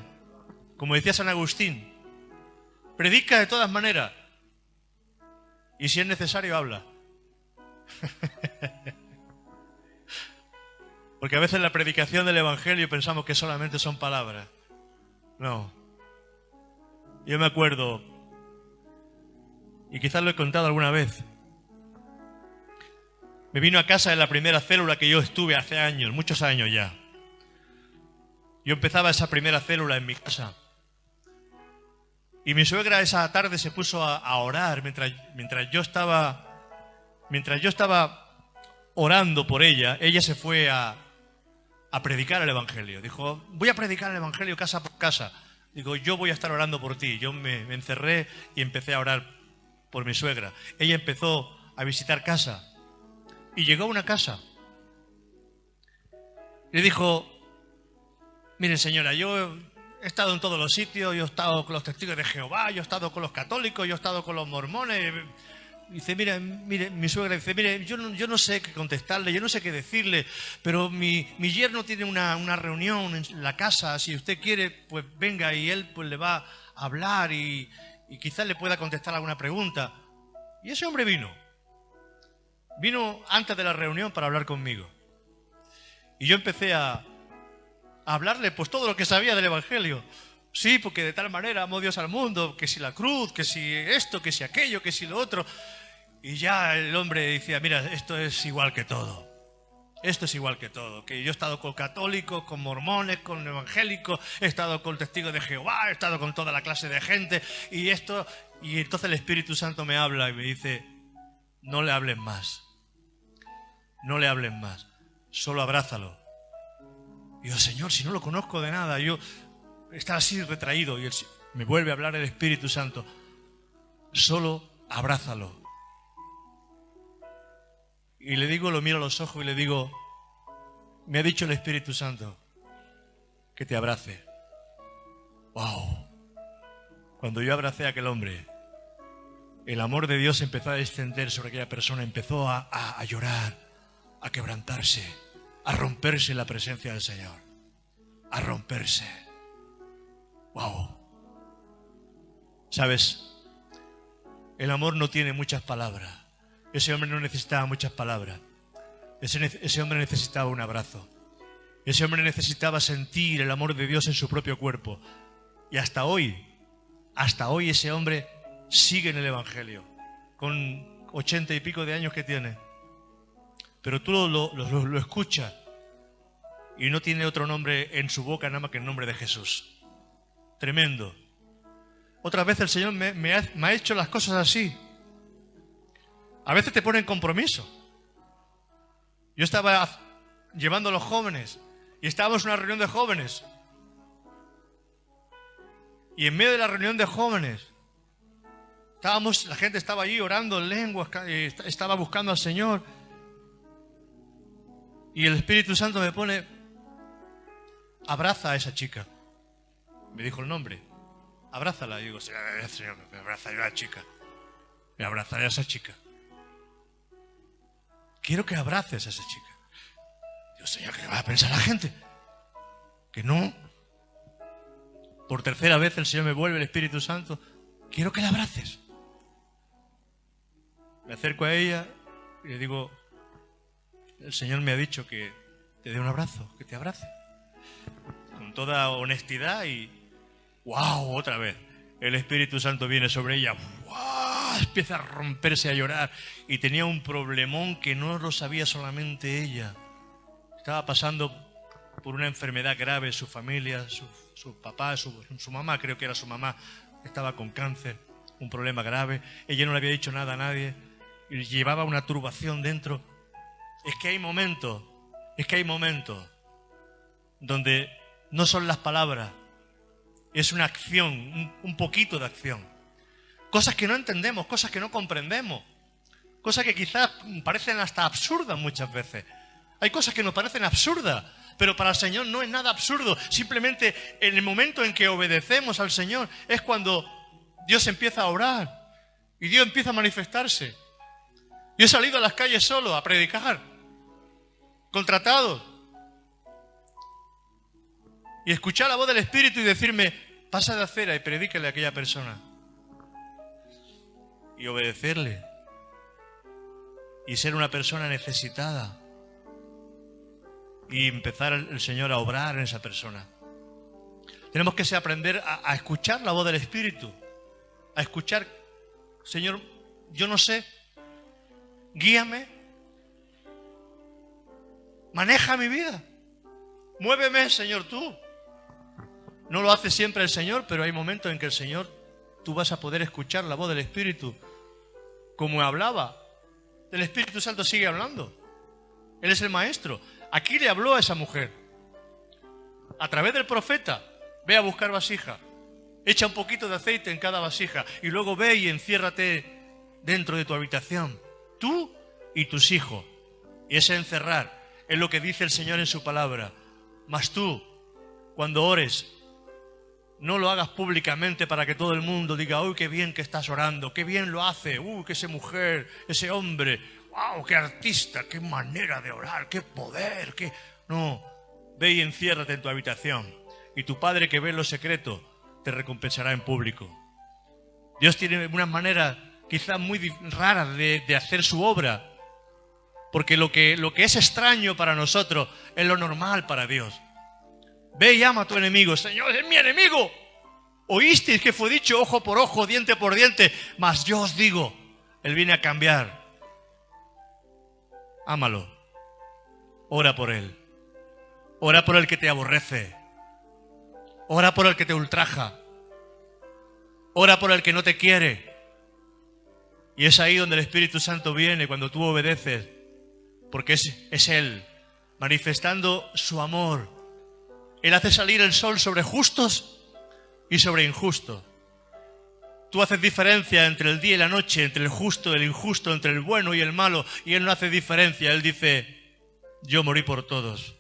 Como decía San Agustín, predica de todas maneras. Y si es necesario, habla. Porque a veces la predicación del Evangelio pensamos que solamente son palabras. No. Yo me acuerdo, y quizás lo he contado alguna vez, me vino a casa en la primera célula que yo estuve hace años, muchos años ya. Yo empezaba esa primera célula en mi casa. Y mi suegra esa tarde se puso a orar mientras yo estaba orando por ella. Ella se fue a predicar el Evangelio. Dijo, voy a predicar el Evangelio casa por casa. Digo, yo voy a estar orando por ti. Yo me encerré y empecé a orar por mi suegra. Ella empezó a visitar casa. Y llegó a una casa. Le dijo, miren señora, yo he estado en todos los sitios, yo he estado con los testigos de Jehová, yo he estado con los católicos, yo he estado con los mormones. Dice, mire, mi suegra dice, mire, yo no sé qué contestarle, yo no sé qué decirle, pero mi yerno tiene una reunión en la casa, si usted quiere, pues venga y él pues le va a hablar y quizás le pueda contestar alguna pregunta. Y ese hombre vino antes de la reunión para hablar conmigo. Y yo empecé a hablarle pues todo lo que sabía del Evangelio. Sí, porque de tal manera amó Dios al mundo, que si la cruz, que si esto, que si aquello, que si lo otro. Y ya el hombre decía, mira, esto es igual que todo. Esto es igual que todo, que yo he estado con católicos, con mormones, con evangélicos, he estado con testigos de Jehová, he estado con toda la clase de gente y entonces el Espíritu Santo me habla y me dice, no le hables más, no le hables más, solo abrázalo. Y yo, Señor, si no lo conozco de nada, yo estaba así retraído y me vuelve a hablar el Espíritu Santo, solo abrázalo. Y le digo, lo miro a los ojos y le digo, me ha dicho el Espíritu Santo que te abrace. ¡Wow! Cuando yo abracé a aquel hombre, el amor de Dios empezó a descender sobre aquella persona, empezó a llorar, a quebrantarse, a romperse en la presencia del Señor, a romperse. ¡Wow! ¿Sabes? El amor no tiene muchas palabras. Ese hombre no necesitaba muchas palabras. Ese hombre necesitaba un abrazo. Ese hombre necesitaba sentir el amor de Dios en su propio cuerpo. Y hasta hoy ese hombre sigue en el Evangelio, con 80 y pico de años que tiene. Pero tú lo escuchas y no tiene otro nombre en su boca nada más que el nombre de Jesús. Tremendo. Otras veces el Señor me ha hecho las cosas así. A veces te pone en compromiso. Yo estaba llevando a los jóvenes y estábamos en una reunión de jóvenes. Y en medio de la reunión de jóvenes, la gente estaba allí orando en lenguas, estaba buscando al Señor. Y el Espíritu Santo me pone, abraza a esa chica. Me dijo el nombre, abrázala. Y digo, Señor, me abrazaré a la chica. Me abrazaré a esa chica. Quiero que abraces a esa chica. Dios, Señor, ¿qué va a pensar la gente? Que no. Por tercera vez el Señor me vuelve el Espíritu Santo. Quiero que la abraces. Me acerco a ella y le digo, el Señor me ha dicho que te dé un abrazo, que te abrace. Con toda honestidad y ¡wow! Otra vez. El Espíritu Santo viene sobre ella. ¡Wow! Empieza a romperse, a llorar. Y tenía un problemón que no lo sabía solamente ella. Estaba pasando por una enfermedad grave, su familia, su papá, su mamá, creo que era su mamá, estaba con cáncer, un problema grave. Ella no le había dicho nada a nadie y llevaba una turbación dentro. Es que hay momentos donde no son las palabras, es una acción, un poquito de acción. Cosas que no entendemos, cosas que no comprendemos, cosas que quizás parecen hasta absurdas muchas veces. Hay cosas que nos parecen absurdas, pero para el Señor no es nada absurdo. Simplemente en el momento en que obedecemos al Señor es cuando Dios empieza a obrar y Dios empieza a manifestarse. Yo he salido a las calles solo a predicar, contratado, y escuchar la voz del Espíritu y decirme, pasa de acera y predíquele a aquella persona. Y obedecerle. Y ser una persona necesitada. Y empezar el Señor a obrar en esa persona. Tenemos que aprender a escuchar la voz del Espíritu. A escuchar, Señor, yo no sé, guíame. Maneja mi vida. Muéveme, Señor, tú. No lo hace siempre el Señor, pero hay momentos en que el Señor, tú vas a poder escuchar la voz del Espíritu. Como hablaba, el Espíritu Santo sigue hablando. Él es el Maestro. Aquí le habló a esa mujer. A través del profeta, ve a buscar vasija. Echa un poquito de aceite en cada vasija. Y luego ve y enciérrate dentro de tu habitación. Tú y tus hijos. Y ese encerrar es lo que dice el Señor en su palabra. Mas tú, cuando ores, no lo hagas públicamente para que todo el mundo diga, uy, qué bien que estás orando, qué bien lo hace, uy, que esa mujer, ese hombre, wow, qué artista, qué manera de orar, qué poder, qué... No, ve y enciérrate en tu habitación y tu Padre que ve en lo secreto te recompensará en público. Dios tiene una manera quizás muy rara de hacer su obra, porque lo que es extraño para nosotros es lo normal para Dios. Ve y ama a tu enemigo. Señor, es mi enemigo. Oísteis que fue dicho ojo por ojo, diente por diente, mas yo os digo, Él viene a cambiar. Ámalo. ora por él. Ora por el que te aborrece. Ora por el que te ultraja. Ora por el que no te quiere. Y es ahí donde el Espíritu Santo viene cuando tú obedeces, porque es Él manifestando su amor. Él hace salir el sol sobre justos y sobre injustos. Tú haces diferencia entre el día y la noche, entre el justo y el injusto, entre el bueno y el malo, y Él no hace diferencia. Él dice: yo morí por todos.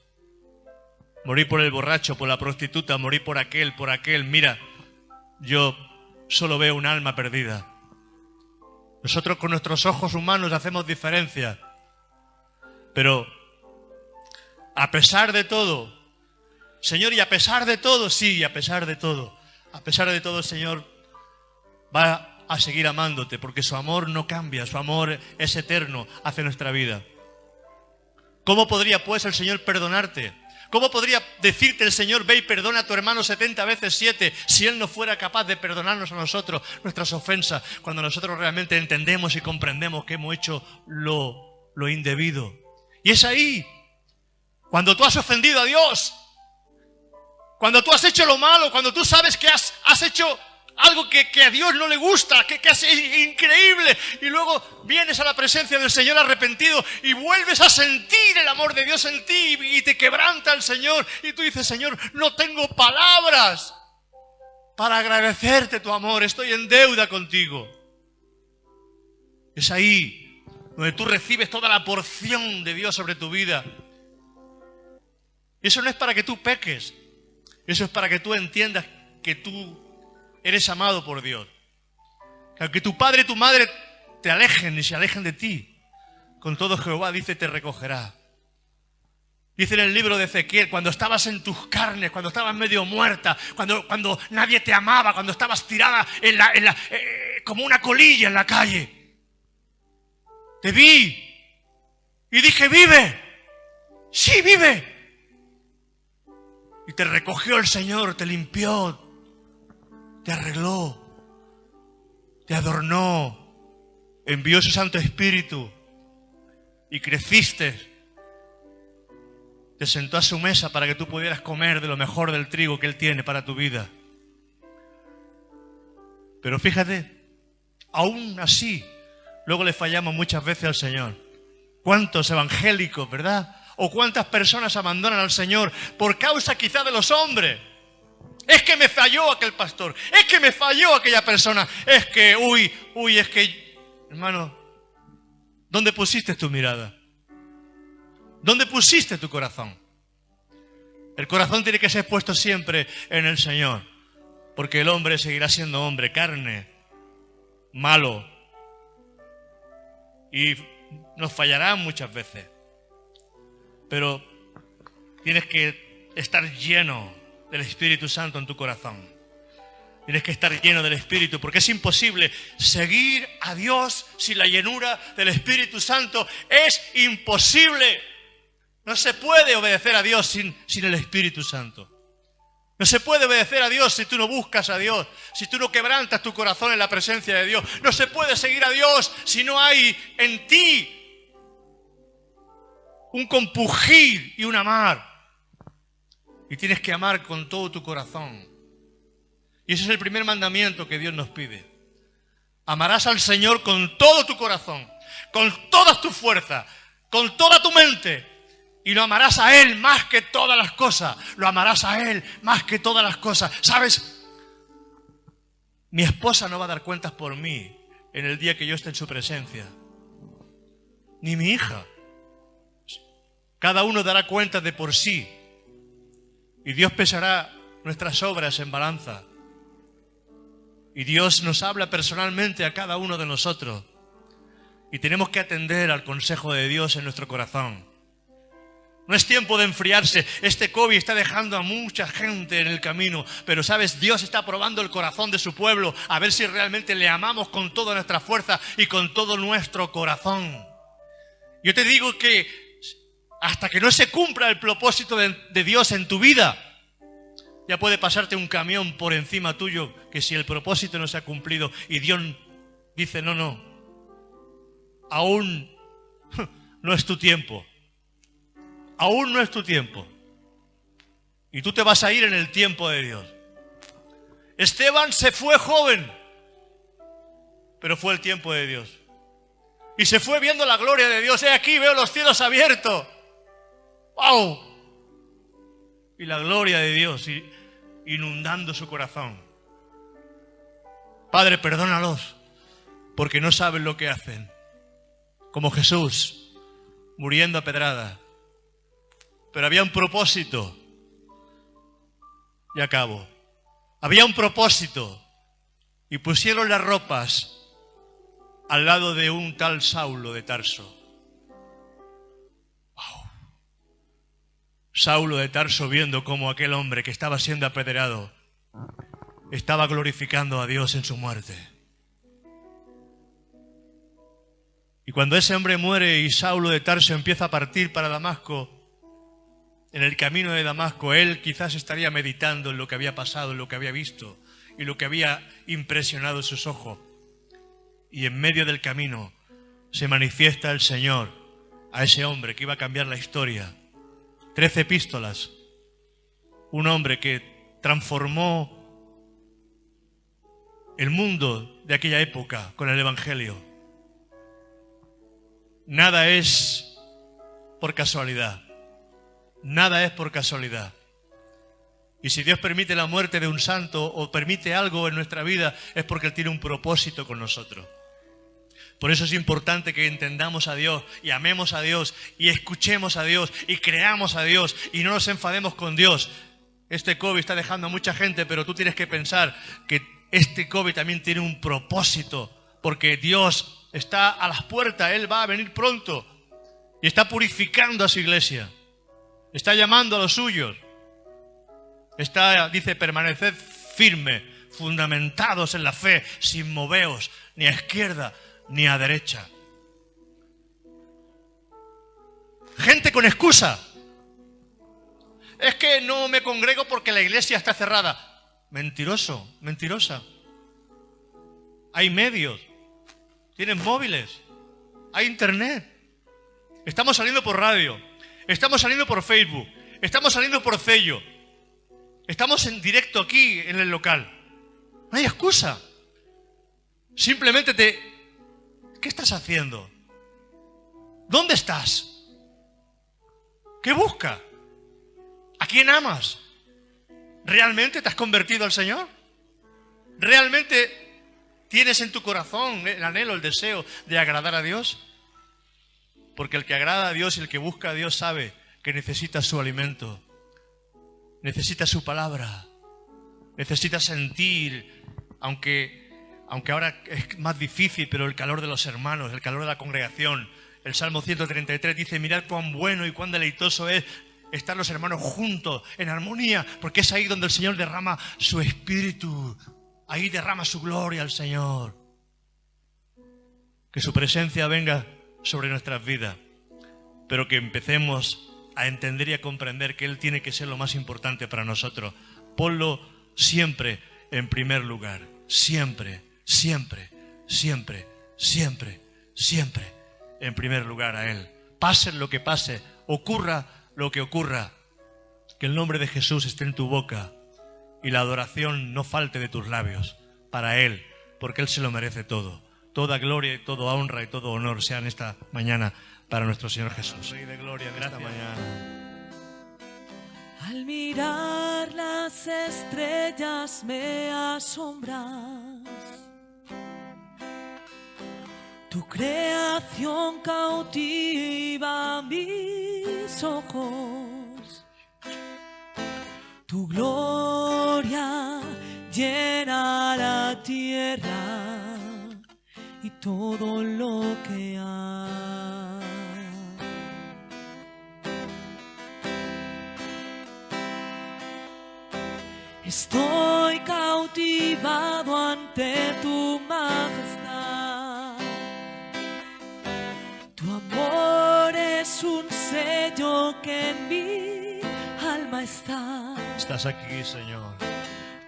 Morí por el borracho, por la prostituta, morí por aquel. Mira, yo solo veo un alma perdida. Nosotros con nuestros ojos humanos hacemos diferencia. Pero a pesar de todo, Señor, y a pesar de todo, sí, a pesar de todo, Señor, va a seguir amándote, porque su amor no cambia, su amor es eterno hacia nuestra vida. ¿Cómo podría pues el Señor perdonarte? ¿Cómo podría decirte el Señor: ve y perdona a tu hermano 70 veces 7, si Él no fuera capaz de perdonarnos a nosotros nuestras ofensas, cuando nosotros realmente entendemos y comprendemos que hemos hecho lo indebido? Y es ahí, cuando tú has ofendido a Dios, cuando tú has hecho lo malo, cuando tú sabes que has hecho algo que a Dios no le gusta, que es increíble, y luego vienes a la presencia del Señor arrepentido y vuelves a sentir el amor de Dios en ti y te quebranta el Señor, y tú dices: Señor, no tengo palabras para agradecerte tu amor, estoy en deuda contigo. Es ahí donde tú recibes toda la porción de Dios sobre tu vida. Eso no es para que tú peques, eso es para que tú entiendas que tú eres amado por Dios. Que aunque tu padre y tu madre te alejen y se alejen de ti, con todo Jehová, dice, te recogerá. Dice en el libro de Ezequiel: cuando estabas en tus carnes, cuando estabas medio muerta, cuando nadie te amaba, cuando estabas tirada como una colilla en la calle, te vi y dije: vive, sí, vive. Y te recogió el Señor, te limpió, te arregló, te adornó, envió su Santo Espíritu y creciste. Te sentó a su mesa para que tú pudieras comer de lo mejor del trigo que Él tiene para tu vida. Pero fíjate, aún así, luego le fallamos muchas veces al Señor. ¿Cuántos evangélicos, verdad? O cuántas personas abandonan al Señor por causa quizá de los hombres. Es que me falló aquel pastor, es que me falló aquella persona, es que, es que... Hermano, ¿dónde pusiste tu mirada? ¿Dónde pusiste tu corazón? El corazón tiene que ser puesto siempre en el Señor, porque el hombre seguirá siendo hombre, carne, malo, y nos fallará muchas veces. Pero tienes que estar lleno del Espíritu Santo en tu corazón. Tienes que estar lleno del Espíritu, porque es imposible seguir a Dios sin la llenura del Espíritu Santo. Es imposible. No se puede obedecer a Dios sin el Espíritu Santo. No se puede obedecer a Dios si tú no buscas a Dios, si tú no quebrantas tu corazón en la presencia de Dios. No se puede seguir a Dios si no hay en ti un compungir y un amar. Y tienes que amar con todo tu corazón. Y ese es el primer mandamiento que Dios nos pide. Amarás al Señor con todo tu corazón, con todas tus fuerzas, con toda tu mente. Y lo amarás a Él más que todas las cosas. Lo amarás a Él más que todas las cosas. ¿Sabes? Mi esposa no va a dar cuentas por mí en el día que yo esté en su presencia. Ni mi hija. Cada uno dará cuentas de por sí. Y Dios pesará nuestras obras en balanza. Y Dios nos habla personalmente a cada uno de nosotros. Y tenemos que atender al consejo de Dios en nuestro corazón. No es tiempo de enfriarse. Este COVID está dejando a mucha gente en el camino. Pero sabes, Dios está probando el corazón de su pueblo. A ver si realmente le amamos con toda nuestra fuerza y con todo nuestro corazón. Yo te digo que hasta que no se cumpla el propósito de Dios en tu vida, ya puede pasarte un camión por encima tuyo, que si el propósito no se ha cumplido y Dios dice no, aún no es tu tiempo. aún no es tu tiempo. Y tú te vas a ir en el tiempo de Dios. Esteban se fue joven, pero fue el tiempo de Dios. Y se fue viendo la gloria de Dios. Aquí veo los cielos abiertos. ¡Wow! Y la gloria de Dios inundando su corazón. Padre, perdónalos, porque no saben lo que hacen. Como Jesús, muriendo a pedrada. Pero había un propósito. Y acabo. Había un propósito. Y pusieron las ropas al lado de un tal Saulo de Tarso. ¡Wow! Saulo de Tarso viendo cómo aquel hombre que estaba siendo apedreado estaba glorificando a Dios en su muerte. Y cuando ese hombre muere y Saulo de Tarso empieza a partir para Damasco, en el camino de Damasco, él quizás estaría meditando en lo que había pasado, en lo que había visto y lo que había impresionado sus ojos. Y en medio del camino se manifiesta el Señor a ese hombre que iba a cambiar la historia. 13 epístolas. Un hombre que transformó el mundo de aquella época con el Evangelio. Nada es por casualidad. Nada es por casualidad. Y si Dios permite la muerte de un santo o permite algo en nuestra vida, es porque Él tiene un propósito con nosotros. Por eso es importante que entendamos a Dios y amemos a Dios y escuchemos a Dios y creamos a Dios y no nos enfademos con Dios. Este COVID está dejando a mucha gente, pero tú tienes que pensar que este COVID también tiene un propósito, porque Dios está a las puertas, Él va a venir pronto y está purificando a su iglesia, está llamando a los suyos, dice, permaneced firme, fundamentados en la fe, sin moveos ni a izquierda ni a derecha. Gente con excusa. Es que no me congrego porque la iglesia está cerrada. Mentiroso, mentirosa. Hay medios, tienen móviles, hay internet. Estamos saliendo por radio, estamos saliendo por Facebook, estamos saliendo por Cello, estamos en directo aquí en el local. No hay excusa. Simplemente ¿qué estás haciendo? ¿Dónde estás? ¿Qué buscas? ¿A quién amas? ¿Realmente te has convertido al Señor? ¿Realmente tienes en tu corazón el anhelo, el deseo de agradar a Dios? Porque el que agrada a Dios y el que busca a Dios sabe que necesita su alimento, necesita su palabra, necesita sentir, aunque ahora es más difícil, pero el calor de los hermanos, el calor de la congregación. El Salmo 133 dice, mirad cuán bueno y cuán deleitoso es estar los hermanos juntos, en armonía, porque es ahí donde el Señor derrama su espíritu, ahí derrama su gloria al Señor. Que su presencia venga sobre nuestras vidas, pero que empecemos a entender y a comprender que Él tiene que ser lo más importante para nosotros. Ponlo siempre en primer lugar, siempre, siempre, siempre, siempre, siempre en primer lugar a Él. Pase lo que pase, ocurra lo que ocurra, que el nombre de Jesús esté en tu boca y la adoración no falte de tus labios para Él, porque Él se lo merece todo. Toda gloria y toda honra y todo honor sean esta mañana para nuestro Señor Jesús. Rey de gloria, en esta mañana. Al mirar las estrellas me asombras, tu creación cautiva mis ojos, tu gloria llena la tierra y todo lo que hay. Estoy cautivado ante tu majestad. Tu amor es un sello que en mi alma está. Estás aquí, Señor.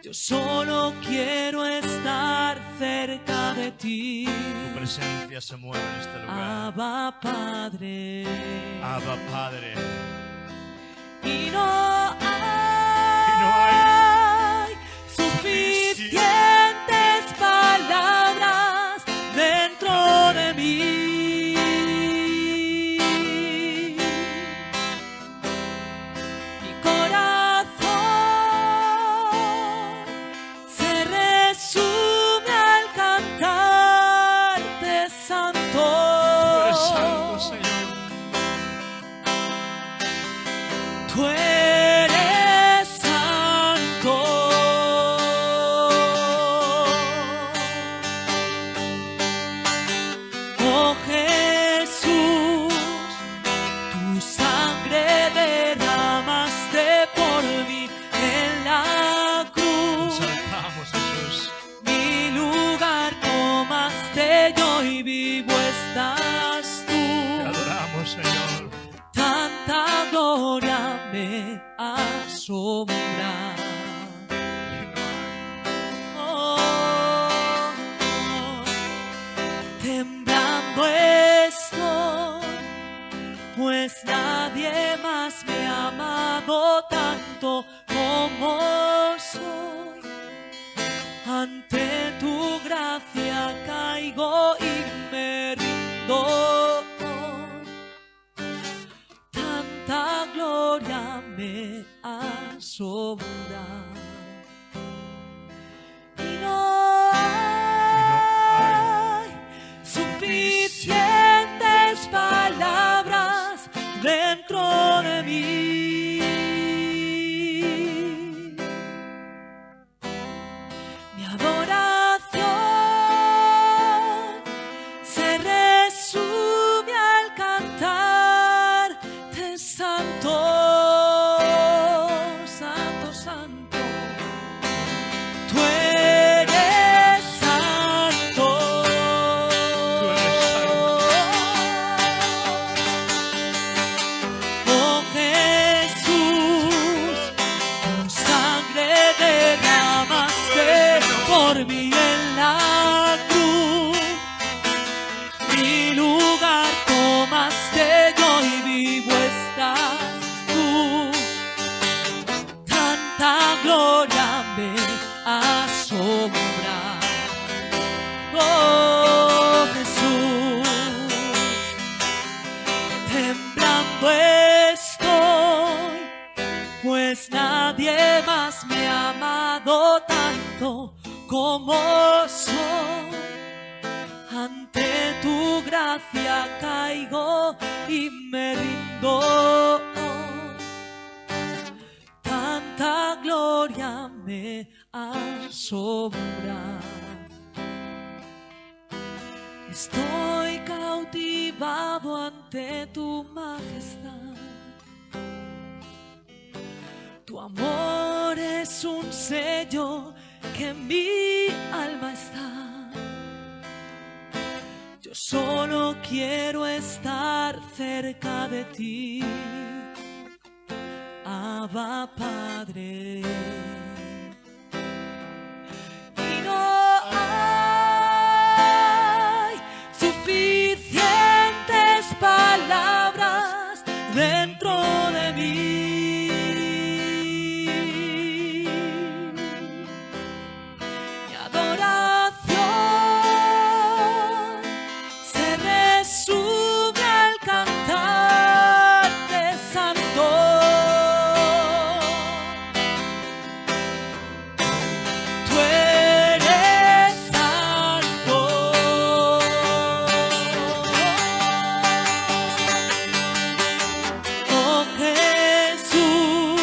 Yo solo quiero estar cerca de ti. Tu presencia se mueve en este lugar. Abba Padre. Abba Padre. Tú eres santo. Oh Jesús, tu sangre derramaste por mí en la cruz. Exaltamos, Jesús. Mi lugar tomaste yo y vivo estás tú. Te adoramos, Señor. Tanta gloria me asombra. Oh, temblando estoy, pues nadie más me ha amado tanto como soy. Ante tu gracia caigo y me rindo. Tanta gloria me asombra. Y no hay suficientes palabras dentro de mí. Mi adoración se resume al cantar de santo, santo, santo. Tú eres santo. Tú eres Oh Jesús, tu sangre derramaste por mí en la cruz. Mi lugar tomaste yo y vivo estás tú. Tanta gloria me asombra. Oh Jesús, temblando estoy, pues nadie más me ha amado tanto como soy. Ante tu gracia caigo y me rindo. Tanta gloria me asombra. Estoy cautivado ante tu majestad. Tu amor es un sello que en mi alma está. Yo solo quiero estar cerca de ti, Abba Padre. Y no hay suficientes palabras dentro de mí. Mi adoración se resume al cantar de santo. Tú eres santo. Oh Jesús,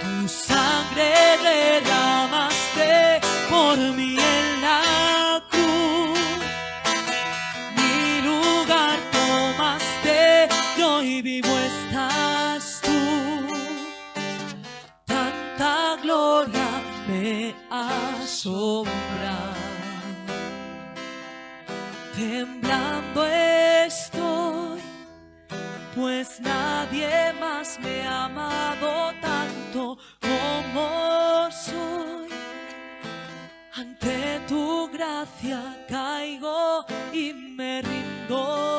tu sangre derramaste por mí en la cruz. Mi lugar tomaste yo y vivo estás tú. Tanta gloria me asombra. Temblando estoy, pues nadie más me ha amado tanto como soy. Ante tu gracia caigo y me rindo.